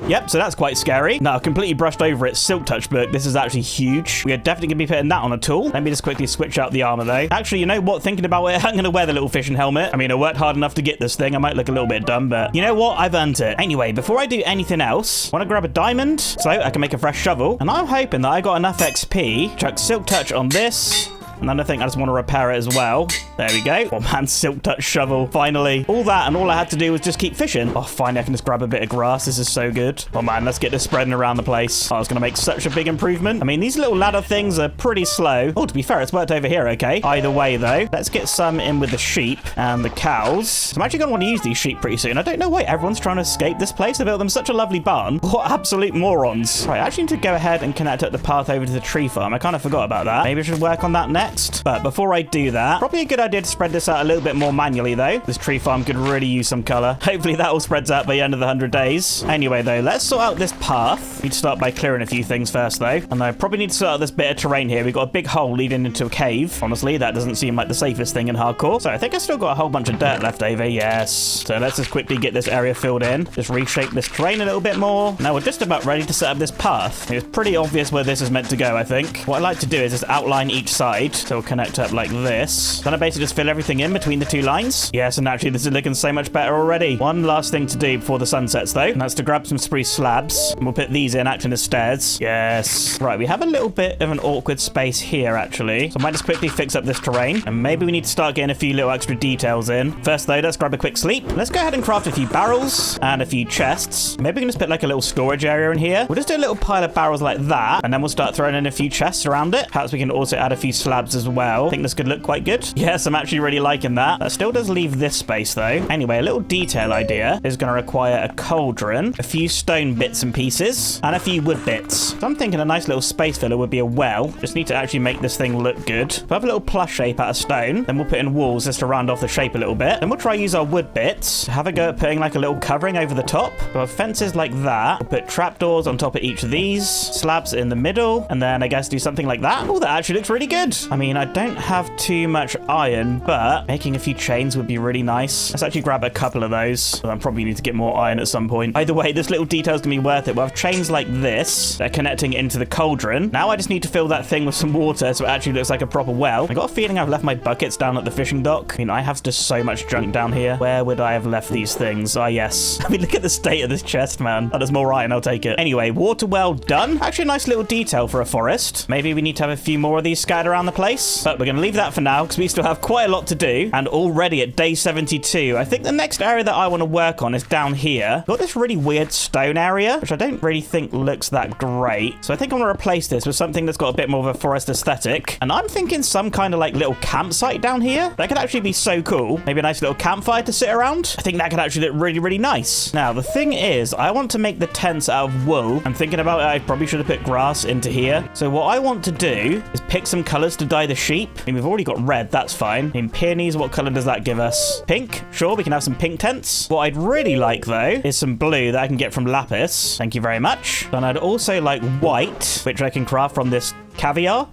Yep, so that's quite scary. Now, I completely brushed over it. Silk Touch book. This is actually huge. We are definitely going to be putting that on a tool. Let me just quickly switch out the armor, though. Actually, you know what? Thinking about it, I'm going to wear the little fishing helmet. I mean, I worked hard enough to get this thing. I might look a little bit dumb, but you know what? I've earned it. Anyway, before I do anything else, I want to grab a diamond so I can make a fresh shovel. And I'm hoping that I got enough XP. Chuck Silk Touch on this. And then I think I just want to repair it as well. There we go. Oh man, silk touch shovel. Finally. All that, and all I had to do was just keep fishing. Oh, finally I can just grab a bit of grass. This is so good. Oh man, let's get this spreading around the place. Oh, it's going to make such a big improvement. I mean, these little ladder things are pretty slow. Oh, to be fair, it's worked over here, okay? Either way, though, let's get some in with the sheep and the cows. So I'm actually going to want to use these sheep pretty soon. I don't know why everyone's trying to escape this place. They built them such a lovely barn. What absolute morons. Right, I actually need to go ahead and connect up the path over to the tree farm. I kind of forgot about that. Maybe I should work on that next. But before I do that, probably a good idea to spread this out a little bit more manually, though. This tree farm could really use some color. Hopefully that all spreads out by the end of the 100 days. Anyway, though, let's sort out this path. Need to start by clearing a few things first, though. And I probably need to sort out this bit of terrain here. We've got a big hole leading into a cave. Honestly, that doesn't seem like the safest thing in hardcore. So I think I still got a whole bunch of dirt left over. Yes. So let's just quickly get this area filled in. Just reshape this terrain a little bit more. Now we're just about ready to set up this path. It's pretty obvious where this is meant to go, I think. What I like to do is just outline each side. So we'll connect up like this. Then I basically just fill everything in between the 2 lines. Yes, and actually this is looking so much better already. One last thing to do before the sun sets, though, and that's to grab some spruce slabs. And we'll put these in, acting as stairs. Yes. Right, we have a little bit of an awkward space here, actually. So I might just quickly fix up this terrain. And maybe we need to start getting a few little extra details in. First, though, let's grab a quick sleep. Let's go ahead and craft a few barrels and a few chests. Maybe we can just put like a little storage area in here. We'll just do a little pile of barrels like that. And then we'll start throwing in a few chests around it. Perhaps we can also add a few slabs as well. I think this could look quite good. Yes, I'm actually really liking that. That still does leave this space, though. Anyway, a little detail idea is going to require a cauldron, a few stone bits and pieces, and a few wood bits. So I'm thinking a nice little space filler would be a well. Just need to actually make this thing look good. We'll have a little plush shape out of stone. Then we'll put in walls just to round off the shape a little bit. Then we'll try use our wood bits. Have a go at putting like a little covering over the top. We'll have fences like that. We'll put trapdoors on top of each of these. Slabs in the middle. And then I guess do something like that. Oh, that actually looks really good. I mean, I don't have too much iron, but making a few chains would be really nice. Let's actually grab a couple of those. I probably need to get more iron at some point. Either way, this little detail's gonna be worth it. We'll have chains like this. They're connecting into the cauldron. Now I just need to fill that thing with some water so it actually looks like a proper well. I got a feeling I've left my buckets down at the fishing dock. I mean, I have just so much junk down here. Where would I have left these things? Ah, yes. I mean, look at the state of this chest, man. Oh, there's more iron. I'll take it. Anyway, water well done. Actually, a nice little detail for a forest. Maybe we need to have a few more of these scattered around the place. But we're gonna leave that for now because we still have quite a lot to do. And already at day 72, I think the next area that I want to work on is down here. Got this really weird stone area, which I don't really think looks that great. So I think I'm going to replace this with something that's got a bit more of a forest aesthetic. And I'm thinking some kind of like little campsite down here. That could actually be so cool. Maybe a nice little campfire to sit around. I think that could actually look really, really nice. Now, the thing is, I want to make the tents out of wool. I'm thinking about it. I probably should have put grass into here. So what I want to do is pick some colors to dye the sheep. I mean, we've already got red. That's fine. In peonies, what color does that give us? Pink? Sure, we can have some pink tents. What I'd really like, though, is some blue that I can get from lapis. Thank you very much. And I'd also like white, which I can craft from this caviar.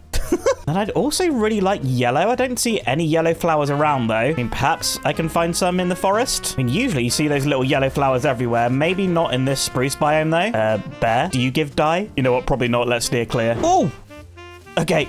And I'd also really like yellow. I don't see any yellow flowers around, though. I mean, perhaps I can find some in the forest. I mean, usually you see those little yellow flowers everywhere. Maybe not in this spruce biome, though. Bear, do you give dye? You know what? Probably not. Let's steer clear. Oh! Okay.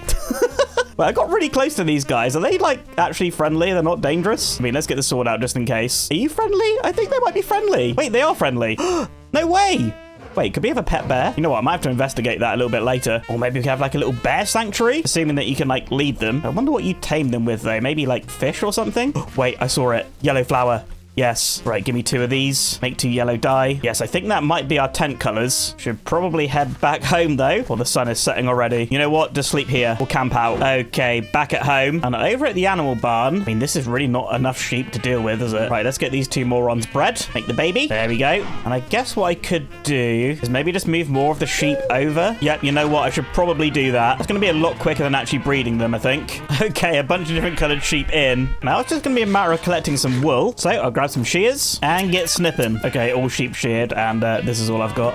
Well, I got really close to these guys. Are they, like, actually friendly? They're not dangerous? I mean, let's get the sword out just in case. Are you friendly? I think they might be friendly. Wait, they are friendly. No way! Wait, could we have a pet bear? You know what? I might have to investigate that a little bit later. Or maybe we could have, like, a little bear sanctuary, assuming that you can, like, lead them. I wonder what you tame them with, though. Maybe, like, fish or something? Wait, I saw it. Yellow flower. Yes. Right, give me 2 of these. Make 2 yellow dye. Yes, I think that might be our tent colors. Should probably head back home, though. Well, the sun is setting already. You know what? Just sleep here. We'll camp out. Okay, back at home. And over at the animal barn, I mean, this is really not enough sheep to deal with, is it? Right, let's get these 2 morons bred. Make the baby. There we go. And I guess what I could do is maybe just move more of the sheep over. Yep, you know what? I should probably do that. It's going to be a lot quicker than actually breeding them, I think. Okay, a bunch of different colored sheep in. Now it's just going to be a matter of collecting some wool. So I'll grab some shears and get snipping. Okay, all sheep sheared, and this is all I've got.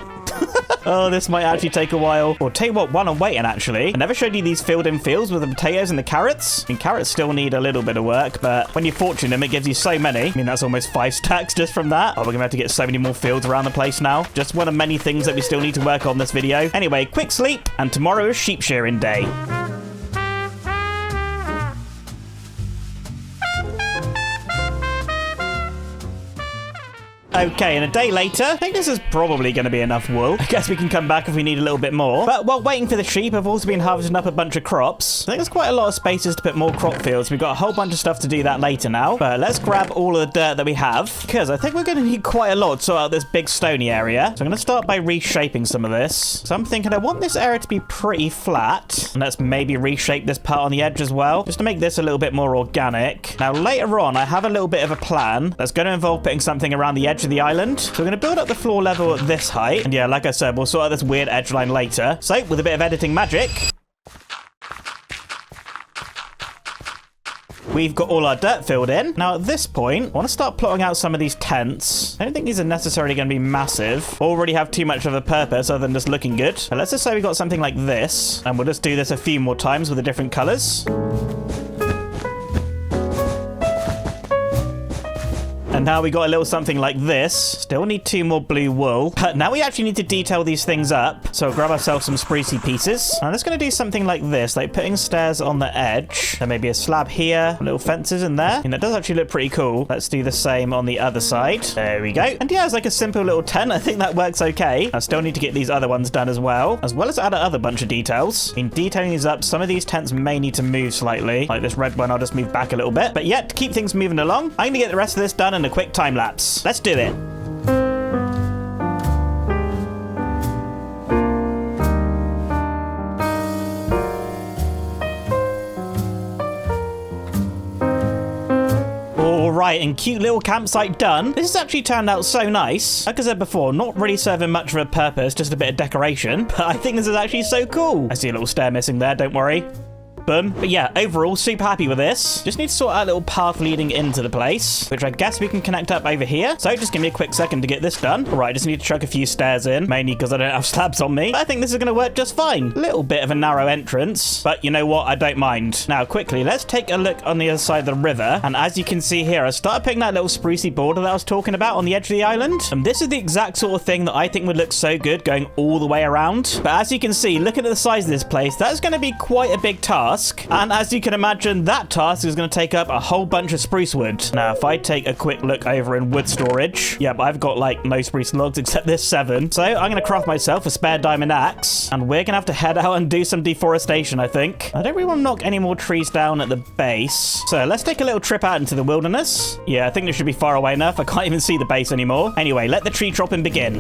Oh, this might actually take a while. Or tell you what, while I'm waiting, actually, I never showed you these filled-in fields with the potatoes and the carrots. I mean, carrots still need a little bit of work, but when you fortune them, it gives you so many. I mean, that's almost 5 stacks just from that. Oh, we're gonna have to get so many more fields around the place now. Just one of many things that we still need to work on this video. Anyway, quick sleep, and tomorrow is sheep shearing day. Okay, and a day later, I think this is probably going to be enough wool. I guess we can come back if we need a little bit more. But while waiting for the sheep, I've also been harvesting up a bunch of crops. I think there's quite a lot of spaces to put more crop fields. We've got a whole bunch of stuff to do that later now. But let's grab all of the dirt that we have, because I think we're going to need quite a lot to sort out this big stony area. So I'm going to start by reshaping some of this. So I'm thinking I want this area to be pretty flat. And let's maybe reshape this part on the edge as well, just to make this a little bit more organic. Now, later on, I have a little bit of a plan that's going to involve putting something around the edge of the island. So we're going to build up the floor level at this height. And yeah, like I said, we'll sort out this weird edge line later. So with a bit of editing magic, we've got all our dirt filled in. Now at this point, I want to start plotting out some of these tents. I don't think these are necessarily going to be massive. Already have too much of a purpose other than just looking good. But let's just say we got something like this. And we'll just do this a few more times with the different colors. And now we got a little something like this. Still need 2 more blue wool. But now we actually need to detail these things up. So we'll grab ourselves some sprucey pieces. And I'm just going to do something like this, like putting stairs on the edge. And maybe a slab here, little fences in there. And that does actually look pretty cool. Let's do the same on the other side. There we go. And yeah, it's like a simple little tent. I think that works okay. I still need to get these other ones done as well as add another bunch of details. In detailing these up, some of these tents may need to move slightly. Like this red one, I'll just move back a little bit. But yeah, to keep things moving along, I'm going to get the rest of this done in a quick time lapse. Let's do it. Alright, and cute little campsite done. This has actually turned out so nice. Like I said before, not really serving much of a purpose, just a bit of decoration. But I think this is actually so cool. I see a little stair missing there, don't worry. Boom. But yeah, overall, super happy with this. Just need to sort out a little path leading into the place, which I guess we can connect up over here. So just give me a quick second to get this done. All right, just need to chuck a few stairs in, mainly because I don't have slabs on me. But I think this is going to work just fine. Little bit of a narrow entrance, but you know what? I don't mind. Now, quickly, let's take a look on the other side of the river. And as you can see here, I started putting that little sprucey border that I was talking about on the edge of the island. And this is the exact sort of thing that I think would look so good going all the way around. But as you can see, looking at the size of this place, that's going to be quite a big task. And as you can imagine, that task is going to take up a whole bunch of spruce wood. Now, if I take a quick look over in wood storage, yep, I've got like no spruce logs except this 7. So I'm going to craft myself a spare diamond axe, and we're going to have to head out and do some deforestation, I think. I don't really want to knock any more trees down at the base. So let's take a little trip out into the wilderness. Yeah, I think this should be far away enough. I can't even see the base anymore. Anyway, let the tree chopping begin.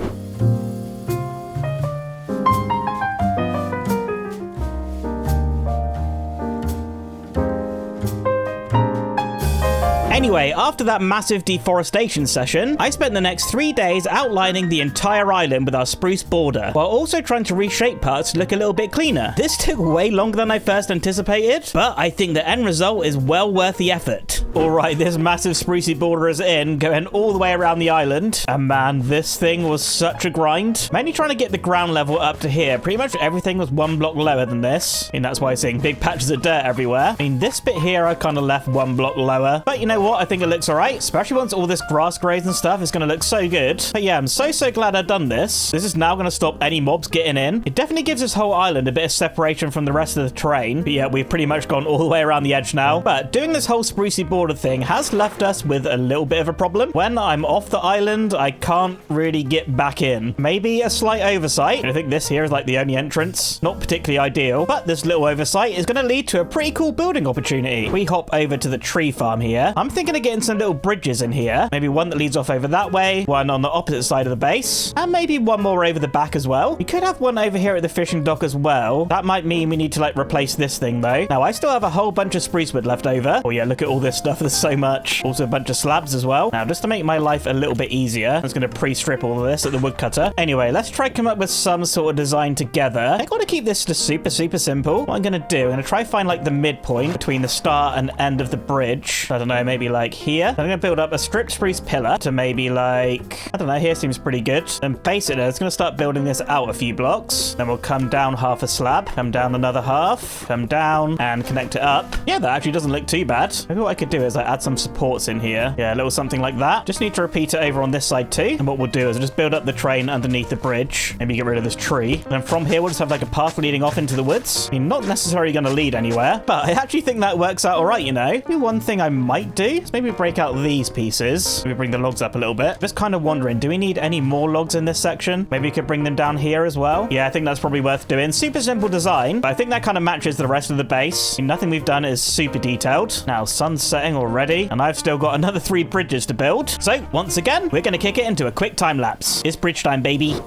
Anyway, after that massive deforestation session, I spent the next 3 days outlining the entire island with our spruce border, while also trying to reshape parts to look a little bit cleaner. This took way longer than I first anticipated, but I think the end result is well worth the effort. Alright, this massive sprucey border is in, going all the way around the island, and man, this thing was such a grind. Mainly trying to get the ground level up to here. Pretty much everything was 1 block lower than this, and that's why I'm seeing big patches of dirt everywhere. I mean, this bit here I kind of left 1 block lower, but you know what? I think it looks alright, especially once all this grass grows and stuff. It's going to look so good. But yeah, I'm so glad I've done this. This is now going to stop any mobs getting in. It definitely gives this whole island a bit of separation from the rest of the terrain. But yeah, we've pretty much gone all the way around the edge now. But doing this whole sprucey border thing has left us with a little bit of a problem. When I'm off the island, I can't really get back in. Maybe a slight oversight. I think this here is like the only entrance. Not particularly ideal, but this little oversight is going to lead to a pretty cool building opportunity. We hop over to the tree farm here. I'm thinking thinking of getting some little bridges in here. Maybe one that leads off over that way, one on the opposite side of the base, and maybe one more over the back as well. We could have one over here at the fishing dock as well. That might mean we need to like replace this thing though. Now I still have a whole bunch of spruce wood left over. Oh yeah, look at all this stuff. There's so much. Also a bunch of slabs as well. Now just to make my life a little bit easier, I'm just going to pre-strip all of this at the woodcutter. Anyway, let's try come up with some sort of design together. I got to keep this just super simple. What I'm going to do, I'm going to try find like the midpoint between the start and end of the bridge. I don't know, maybe like here. I'm going to build up a stripped spruce pillar to maybe like, I don't know, here seems pretty good. And basically, it's going to start building this out a few blocks. Then we'll come down half a slab, come down another half, come down and connect it up. Yeah, that actually doesn't look too bad. Maybe what I could do is I add some supports in here. Yeah, a little something like that. Just need to repeat it over on this side too. And what we'll do is we'll just build up the train underneath the bridge. Maybe get rid of this tree. And then from here, we'll just have like a path leading off into the woods. I mean, not necessarily going to lead anywhere, but I actually think that works out all right, you know? Maybe one thing I might do is maybe break out these pieces. Maybe bring the logs up a little bit. Just kind of wondering, do we need any more logs in this section? Maybe we could bring them down here as well. Yeah, I think that's probably worth doing. Super simple design, but I think that kind of matches the rest of the base. I mean, nothing we've done is super detailed. Now, sun's setting already, and I've still got another 3 bridges to build. So, once again, we're going to kick it into a quick time lapse. It's bridge time, baby.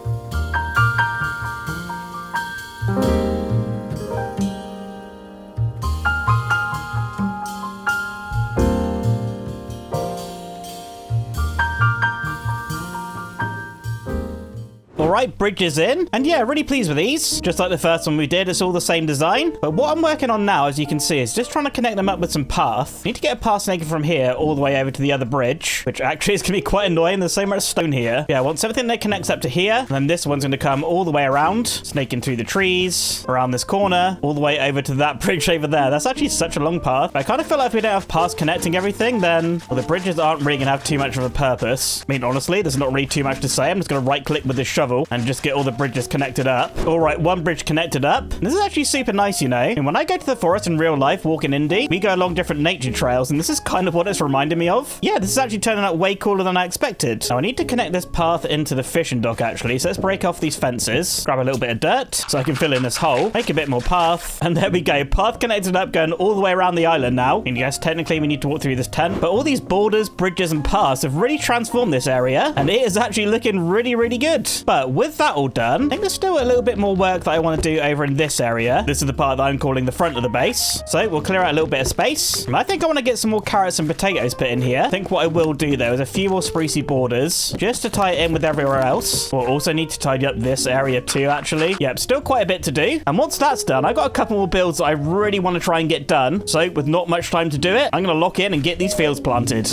Alright, bridges in. And yeah, really pleased with these. Just like the first one we did, it's all the same design. But what I'm working on now, as you can see, is just trying to connect them up with some path. Need to get a path snaking from here all the way over to the other bridge, which actually is going to be quite annoying. There's so much stone here. Yeah, once everything that connects up to here, and then this one's going to come all the way around, snaking through the trees, around this corner, all the way over to that bridge over there. That's actually such a long path. But I kind of feel like if we don't have paths connecting everything, then well, the bridges aren't really going to have too much of a purpose. I mean, honestly, there's not really too much to say. I'm just going to right click with this shovel and just get all the bridges connected up. All right, one bridge connected up. This is actually super nice, you know. And when I go to the forest in real life, walking indie, we go along different nature trails, and this is kind of what it's reminding me of. Yeah, this is actually turning out way cooler than I expected. Now, I need to connect this path into the fishing dock, actually. So let's break off these fences, grab a little bit of dirt so I can fill in this hole, make a bit more path, and there we go. Path connected up, going all the way around the island now. And yes, technically we need to walk through this tent, but all these borders, bridges, and paths have really transformed this area, and it is actually looking really good. But with that all done, I think there's still a little bit more work that I want to do over in this area. This is the part that I'm calling the front of the base. So we'll clear out a little bit of space. And I think I want to get some more carrots and potatoes put in here. I think what I will do though is a few more sprucey borders just to tie it in with everywhere else. We'll also need to tidy up this area too, actually. Yep, still quite a bit to do. And once that's done, I've got a couple more builds that I really want to try and get done. So with not much time to do it, I'm going to lock in and get these fields planted.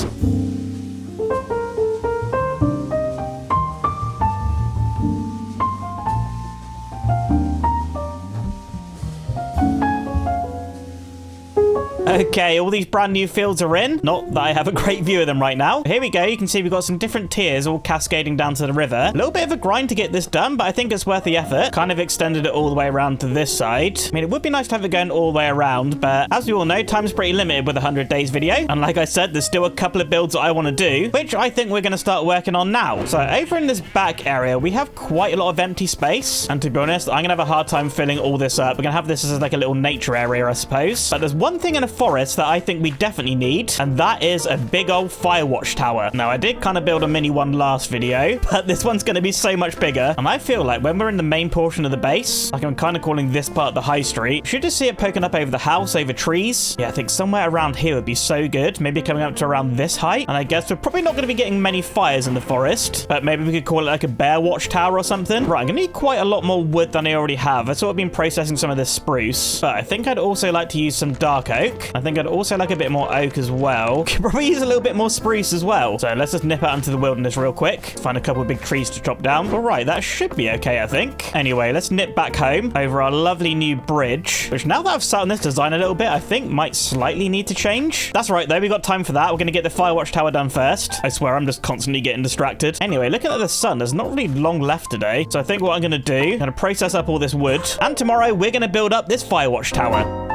Okay, all these brand new fields are in. Not that I have a great view of them right now. Here we go. You can see we've got some different tiers all cascading down to the river. A little bit of a grind to get this done, but I think it's worth the effort. Kind of extended it all the way around to this side. I mean, it would be nice to have it going all the way around, but as we all know, time's pretty limited with a 100 days video. And like I said, there's still a couple of builds that I want to do, which I think we're going to start working on now. So over in this back area, we have quite a lot of empty space. And to be honest, I'm going to have a hard time filling all this up. We're going to have this as like a little nature area, I suppose. But there's one thing in a forest that I think we definitely need, and that is a big old fire watch tower. Now, I did kind of build a mini one last video, but this one's going to be so much bigger. And I feel like when we're in the main portion of the base, like I'm kind of calling this part the high street, you should just see it poking up over the house, over trees. Yeah, I think somewhere around here would be so good. Maybe coming up to around this height. And I guess we're probably not going to be getting many fires in the forest, but maybe we could call it like a bear watch tower or something. Right, I'm going to need quite a lot more wood than I already have. I've sort of been processing some of this spruce, but I think I'd also like to use some dark oak. I think I'd also like a bit more oak as well. Could probably use a little bit more spruce as well. So let's just nip out into the wilderness real quick. Find a couple of big trees to chop down. All right, that should be okay, I think. Anyway, let's nip back home over our lovely new bridge, which now that I've sat on this design a little bit, I think might slightly need to change. That's right, though. We got time for that. We're going to get the firewatch tower done first. I swear I'm just constantly getting distracted. Anyway, looking at the sun, there's not really long left today. So I think what I'm going to do, I'm going to process up all this wood, and tomorrow we're going to build up this firewatch tower.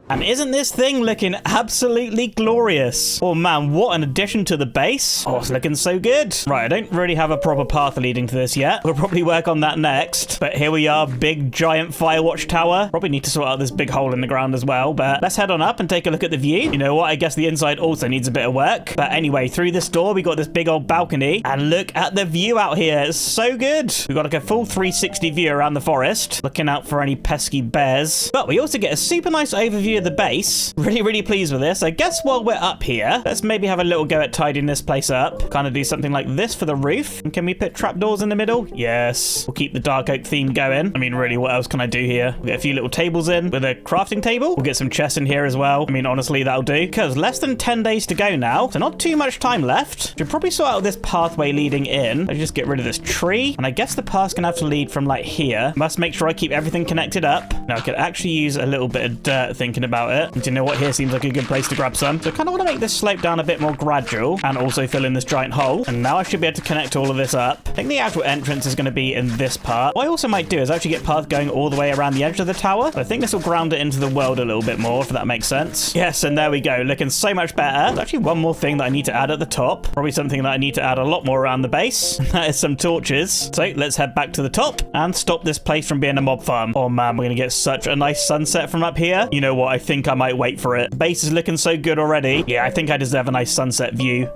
And isn't this thing looking absolutely glorious? Oh man, what an addition to the base. Oh, it's looking so good. Right, I don't really have a proper path leading to this yet. We'll probably work on that next. But here we are, big giant firewatch tower. Probably need to sort out this big hole in the ground as well. But let's head on up and take a look at the view. You know what? I guess the inside also needs a bit of work. But anyway, through this door, we got this big old balcony. And look at the view out here. It's so good. We've got like a full 360 view around the forest. Looking out for any pesky bears. But we also get a super nice overview of the base. Really, really pleased with this. I guess while we're up here, let's maybe have a little go at tidying this place up. Kind of do something like this for the roof. And can we put trapdoors in the middle? Yes. We'll keep the dark oak theme going. I mean, really, what else can I do here? We'll get a few little tables in with a crafting table. We'll get some chests in here as well. I mean, honestly, that'll do. Because less than 10 days to go now. So not too much time left. Should probably sort out this pathway leading in. Let's just get rid of this tree. And I guess the path's gonna have to lead from like here. Must make sure I keep everything connected up. Now, I could actually use a little bit of dirt thinking about it. And do you know what? Here seems like a good place to grab some. So I kind of want to make this slope down a bit more gradual and also fill in this giant hole. And now I should be able to connect all of this up. I think the actual entrance is going to be in this part. What I also might do is actually get path going all the way around the edge of the tower. I think this will ground it into the world a little bit more, if that makes sense. Yes, and there we go. Looking so much better. There's actually one more thing that I need to add at the top. Probably something that I need to add a lot more around the base. That is some torches. So let's head back to the top and stop this place from being a mob farm. Oh man, we're going to get such a nice sunset from up here. You know what? I think I might wait for it. The base is looking so good already. Yeah, I think I deserve a nice sunset view.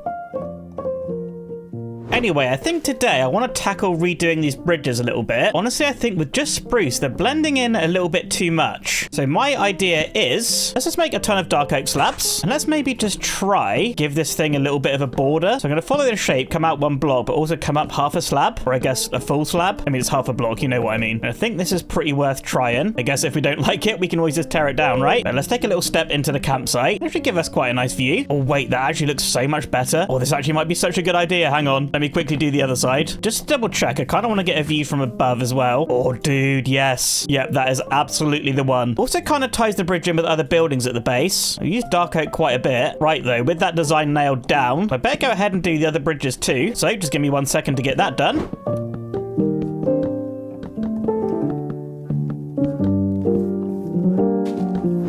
Anyway, I think today I want to tackle redoing these bridges a little bit. Honestly, I think with just spruce, they're blending in a little bit too much. So my idea is, let's just make a ton of dark oak slabs. And let's maybe just try give this thing a little bit of a border. So I'm going to follow this shape, come out one block, but also come up half a slab. Or I guess a full slab. I mean, it's half a block, you know what I mean. And I think this is pretty worth trying. I guess if we don't like it, we can always just tear it down, right? But let's take a little step into the campsite. It should give us quite a nice view. Oh, wait, that actually looks so much better. Oh, this actually might be such a good idea. Hang on. Let me quickly do the other side. Just to double check, I kind of want to get a view from above as well. Oh, dude, yes. Yep, that is absolutely the one. Also kind of ties the bridge in with other buildings at the base. I used dark oak quite a bit. Right, though, with that design nailed down, I better go ahead and do the other bridges too. So just give me 1 second to get that done.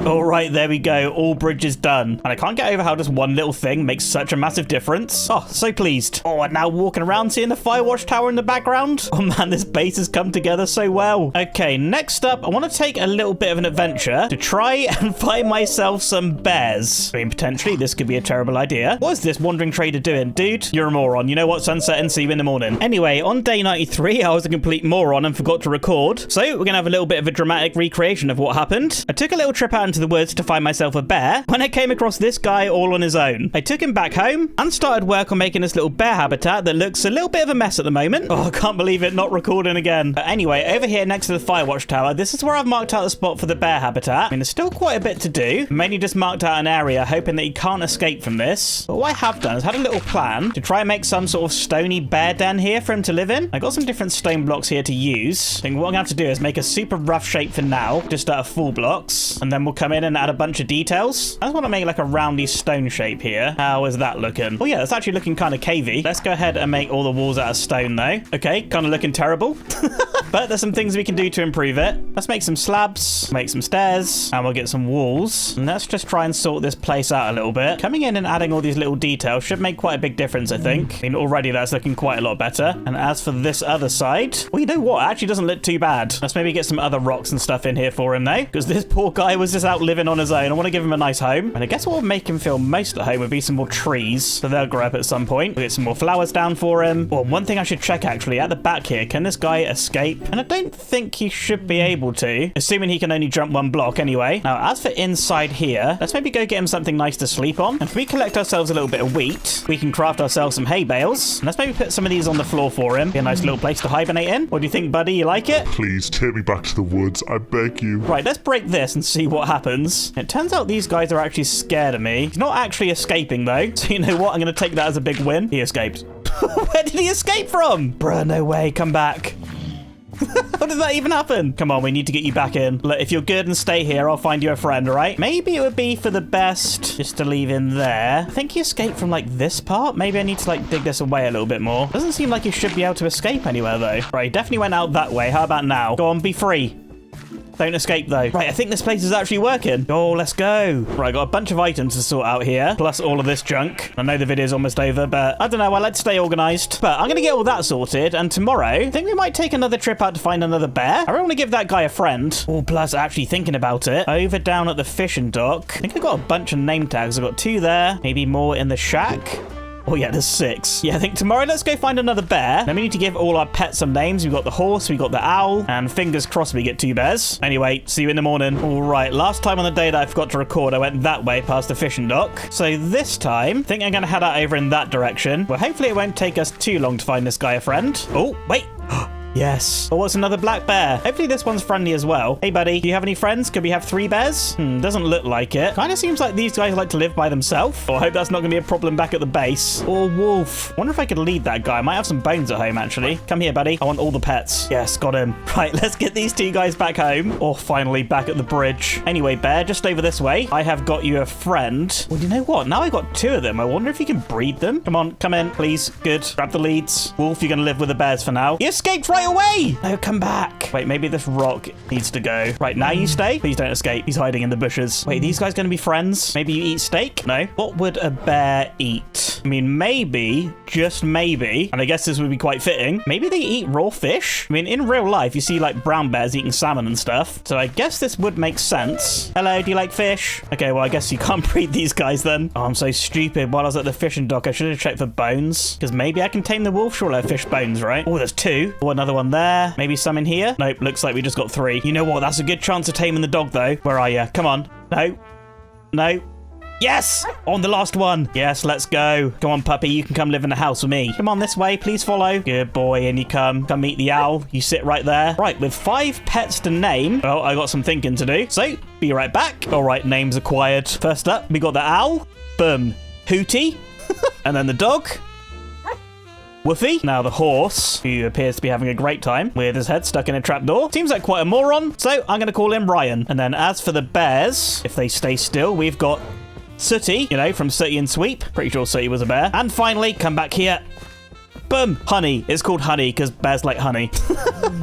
All right, there we go. All bridges done. And I can't get over how just one little thing makes such a massive difference. Oh, so pleased. Oh, and now walking around seeing the firewatch tower in the background. Oh man, this base has come together so well. Okay, next up, I want to take a little bit of an adventure to try and find myself some bears. I mean, potentially this could be a terrible idea. What is this wandering trader doing? Dude, you're a moron. You know what? Sunset and see you in the morning. Anyway, on day 93, I was a complete moron and forgot to record. So we're going to have a little bit of a dramatic recreation of what happened. I took a little trip out into the woods to find myself a bear when I came across this guy all on his own. I took him back home and started work on making this little bear habitat that looks a little bit of a mess at the moment. Oh, I can't believe it, not recording again. But anyway, over here next to the firewatch tower, this is where I've marked out the spot for the bear habitat. I mean, there's still quite a bit to do. Mainly just marked out an area hoping that he can't escape from this. But what I have done is had a little plan to try and make some sort of stony bear den here for him to live in. I got some different stone blocks here to use. I think what I'm going to have to do is make a super rough shape for now, just out of full blocks, and then we'll come in and add a bunch of details. I just want to make like a roundy stone shape here. How is that looking? Oh yeah, that's actually looking kind of cavey. Let's go ahead and make all the walls out of stone though. Okay, kind of looking terrible. But there's some things we can do to improve it. Let's make some slabs, make some stairs, and we'll get some walls. And let's just try and sort this place out a little bit. Coming in and adding all these little details should make quite a big difference, I think. I mean, already that's looking quite a lot better. And as for this other side, well, you know what? It actually doesn't look too bad. Let's maybe get some other rocks and stuff in here for him though, because this poor guy was just out living on his own. I want to give him a nice home. And I guess what would make him feel most at home would be some more trees. So they'll grow up at some point. We'll get some more flowers down for him. Well, one thing I should check actually, at the back here, can this guy escape? And I don't think he should be able to, assuming he can only jump one block anyway. Now, as for inside here, let's maybe go get him something nice to sleep on. And if we collect ourselves a little bit of wheat, we can craft ourselves some hay bales. And let's maybe put some of these on the floor for him. Be a nice little place to hibernate in. What do you think, buddy? You like it?
Please take me back to the woods, I beg you.
Right, let's break this and see what happens. It turns out these guys are actually scared of me. He's not actually escaping though. So you know what? I'm going to take that as a big win. He escaped. Where did he escape from? Bruh, no way. Come back. How did that even happen? Come on, we need to get you back in. Look, if you're good and stay here, I'll find you a friend, all right? Maybe it would be for the best just to leave him there. I think he escaped from, like, this part. Maybe I need to, like, dig this away a little bit more. Doesn't seem like he should be able to escape anywhere, though. Right, he definitely went out that way. How about now? Go on, be free. Don't escape, though. Right, I think this place is actually working. Oh, let's go. Right, got a bunch of items to sort out here, plus all of this junk. I know the video's almost over, but I don't know. I like to stay organized. But I'm going to get all that sorted, and tomorrow, I think we might take another trip out to find another bear. I really want to give that guy a friend. Oh, plus, actually thinking about it, over down at the fishing dock, I think I got a bunch of name tags. I've got 2 there, maybe more in the shack. Oh, yeah, there's 6. Yeah, I think tomorrow let's go find another bear. Then we need to give all our pets some names. We've got the horse, we got the owl, and fingers crossed we get 2 bears. Anyway, see you in the morning. All right, last time on the day that I forgot to record, I went that way past the fishing dock. So this time, I think I'm going to head out over in that direction. Well, hopefully it won't take us too long to find this guy a friend. Oh, wait. Yes. Oh, it's another black bear. Hopefully this one's friendly as well. Hey, buddy, do you have any friends? Could we have 3 bears? Doesn't look like it. Kind of seems like these guys like to live by themselves. Oh, I hope that's not going to be a problem back at the base. Or wolf. Wonder if I could lead that guy. I might have some bones at home, actually. Come here, buddy. I want all the pets. Yes, got him. Right, let's get these 2 guys back home. Or finally back at the bridge. Anyway, bear, just over this way. I have got you a friend. Well, you know what? Now I got 2 of them. I wonder if you can breed them. Come on, come in, please. Good. Grab the leads. Wolf, you're going to live with the bears for now. He escaped right away. No, come back. Wait, maybe this rock needs to go. Right, now you stay. Please don't escape. He's hiding in the bushes. Wait, these guys going to be friends? Maybe you eat steak? No. What would a bear eat? I mean, maybe, just maybe, and I guess this would be quite fitting, maybe they eat raw fish? I mean, in real life, you see like brown bears eating salmon and stuff, so I guess this would make sense. Hello, do you like fish? Okay, well, I guess you can't breed these guys then. Oh, I'm so stupid. While I was at the fishing dock, I should have checked for bones, because maybe I can tame the wolf. Surely I have fish bones, right? Oh, there's 2. Oh, another one there. Maybe some in here? Nope, looks like we just got 3. You know what? That's a good chance of taming the dog, though. Where are you? Come on. No. No. Yes! On the last one. Yes, let's go. Come on, puppy. You can come live in the house with me. Come on this way. Please follow. Good boy. In you come. Come meet the owl. You sit right there. Right, with 5 pets to name. Well, I got some thinking to do. So, be right back. All right, names acquired. First up, we got the owl. Boom. Hootie. And then the dog. Woofy. Now the horse, who appears to be having a great time with his head stuck in a trapdoor. Seems like quite a moron, so I'm going to call him Ryan. And then as for the bears, if they stay still, we've got Sooty, you know, from Sooty and Sweep. Pretty sure Sooty was a bear. And finally, come back here. Boom. Honey. It's called Honey because bears like honey.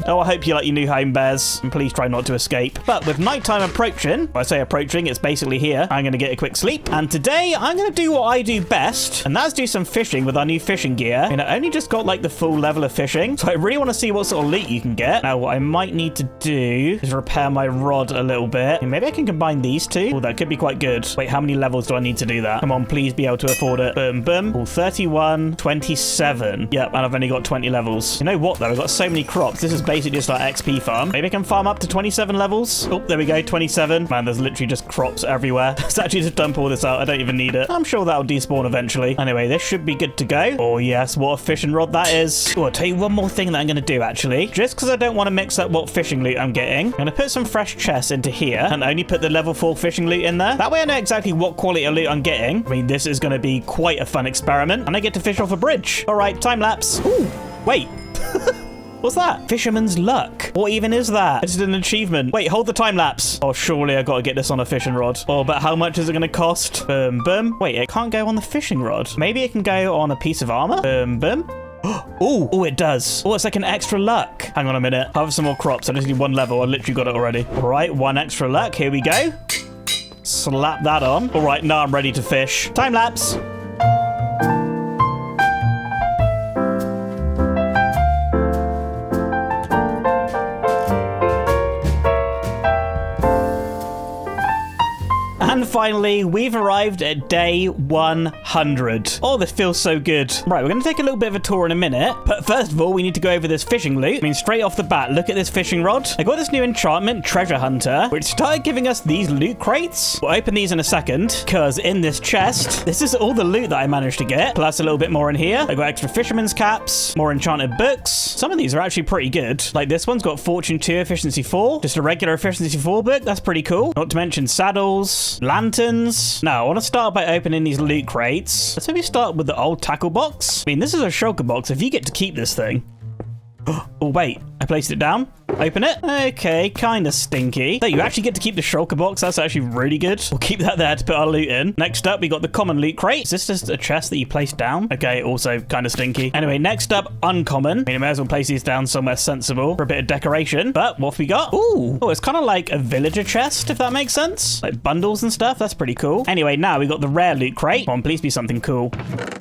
Oh, I hope you like your new home, bears. And please try not to escape. But with nighttime approaching, when I say approaching, it's basically here. I'm going to get a quick sleep. And today, I'm going to do what I do best. And that's do some fishing with our new fishing gear. And I only just got like the full level of fishing. So I really want to see what sort of loot you can get. Now, what I might need to do is repair my rod a little bit. And maybe I can combine these 2. Oh, that could be quite good. Wait, how many levels do I need to do that? Come on, please be able to afford it. Boom, boom. Oh, 31, 27. Yep, and I've only got 20 levels. You know what, though? I've got so many crops. This is basically just like XP farm. Maybe I can farm up to 27 levels. Oh, there we go, 27. Man, there's literally just crops everywhere. Let's actually just dump all this out. I don't even need it. I'm sure that'll despawn eventually. Anyway, this should be good to go. Oh, yes, what a fishing rod that is. Oh, I'll tell you one more thing that I'm going to do, actually. Just because I don't want to mix up what fishing loot I'm getting, I'm going to put some fresh chests into here and only put the level 4 fishing loot in there. That way I know exactly what quality of loot I'm getting. I mean, this is going to be quite a fun experiment, and I get to fish off a bridge. All right, time lapse. Ooh, wait. What's that? Fisherman's luck. What even is that? This is an achievement. Wait, hold the time lapse. Oh, surely I got to get this on a fishing rod. Oh, but how much is it going to cost? Boom, boom. Wait, it can't go on the fishing rod. Maybe it can go on a piece of armor. Boom, boom. Oh, it does. Oh, it's like an extra luck. Hang on a minute. I have some more crops. I just need 1 level. I literally got it already. All right, 1 extra luck. Here we go. Slap that on. All right, now I'm ready to fish. Time lapse. And finally, we've arrived at day 100. Oh, this feels so good. Right, we're going to take a little bit of a tour in a minute. But first of all, we need to go over this fishing loot. I mean, straight off the bat, look at this fishing rod. I got this new enchantment, Treasure Hunter, which started giving us these loot crates. We'll open these in a second, because in this chest, this is all the loot that I managed to get, plus a little bit more in here. I got extra fisherman's caps, more enchanted books. Some of these are actually pretty good. Like this one's got Fortune 2, Efficiency 4. Just a regular Efficiency 4 book. That's pretty cool. Not to mention saddles, lanterns. Now, I want to start by opening these loot crates. Let's maybe start with the old tackle box. I mean, this is a shulker box if you get to keep this thing. Oh, wait. I placed it down. Open it. Okay, kind of stinky. So you actually get to keep the shulker box. That's actually really good. We'll keep that there to put our loot in. Next up, we got the common loot crate. Is this just a chest that you place down? Okay, also kind of stinky. Anyway, next up, uncommon. I mean, I may as well place these down somewhere sensible for a bit of decoration. But what have we got? Ooh. Oh, it's kind of like a villager chest, if that makes sense. Like bundles and stuff. That's pretty cool. Anyway, now we got the rare loot crate. Come on, please be something cool.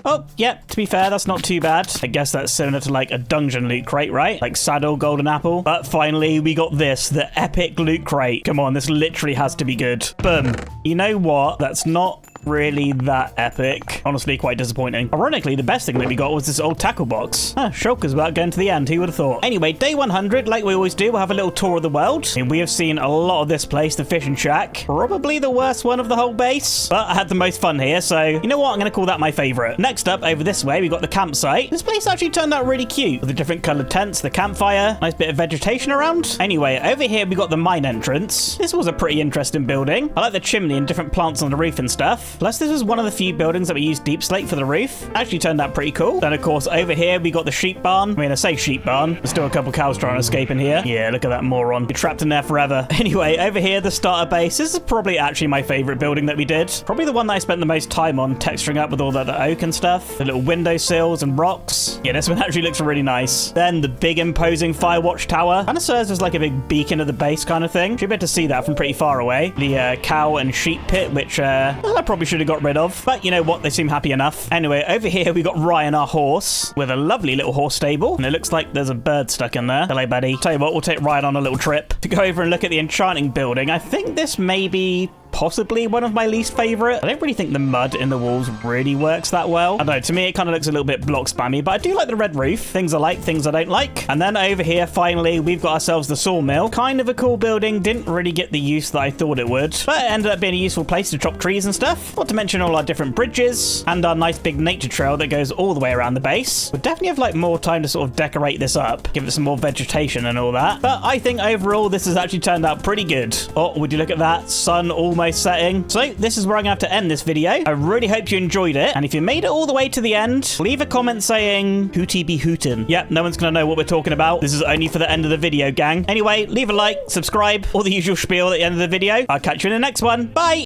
Oh, yep. To be fair, that's not too bad. I guess that's similar to like a dungeon loot crate, right? Like saddle, golden apple. But finally, we got this, the epic loot crate. Come on, this literally has to be good. Boom. You know what? That's not really that epic. Honestly, quite disappointing. Ironically, the best thing that we got was this old tackle box. Shulker's about getting to the end. Who would have thought? Anyway, day 100, like we always do, we'll have a little tour of the world. And we have seen a lot of this place, the fishing shack. Probably the worst one of the whole base, but I had the most fun here, so you know what? I'm going to call that my favorite. Next up, over this way, we got the campsite. This place actually turned out really cute with the different colored tents, the campfire, nice bit of vegetation around. Anyway, over here, we got the mine entrance. This was a pretty interesting building. I like the chimney and different plants on the roof and stuff. Plus, this was one of the few buildings that we used deep slate for the roof. Actually turned out pretty cool. Then, of course, over here, we got the sheep barn. I mean, I say sheep barn. There's still a couple cows trying to escape in here. Yeah, look at that moron. You're trapped in there forever. Anyway, over here, the starter base. This is probably actually my favorite building that we did. Probably the one that I spent the most time on, texturing up with all the oak and stuff. The little window sills and rocks. Yeah, this one actually looks really nice. Then the big imposing fire watch tower. Kind of serves as like a big beacon of the base kind of thing. Should be able to see that from pretty far away. The cow and sheep pit, which I probably should have got rid of. But you know what? They seem happy enough. Anyway, over here we got Ryan, our horse, with a lovely little horse stable. And it looks like there's a bird stuck in there. Hello, buddy. Tell you what, we'll take Ryan on a little trip to go over and look at the enchanting building. I think this may be possibly one of my least favorite. I don't really think the mud in the walls really works that well. I don't know, to me it kind of looks a little bit block spammy, but I do like the red roof. Things I like, things I don't like. And then over here, finally, we've got ourselves the sawmill. Kind of a cool building. Didn't really get the use that I thought it would, but it ended up being a useful place to chop trees and stuff. Not to mention all our different bridges and our nice big nature trail that goes all the way around the base. We'll definitely have like more time to sort of decorate this up, give it some more vegetation and all that. But I think overall this has actually turned out pretty good. Oh, would you look at that? Sun almost setting. So this is where I'm gonna have to end this video. I really hope you enjoyed it, and if you made it all the way to the end, leave a comment saying hootie be hootin'. Yep, no one's gonna know what we're talking about. This is only for the end of the video, gang. Anyway, leave a like, subscribe, all the usual spiel at the end of the video. I'll catch you in the next one. Bye!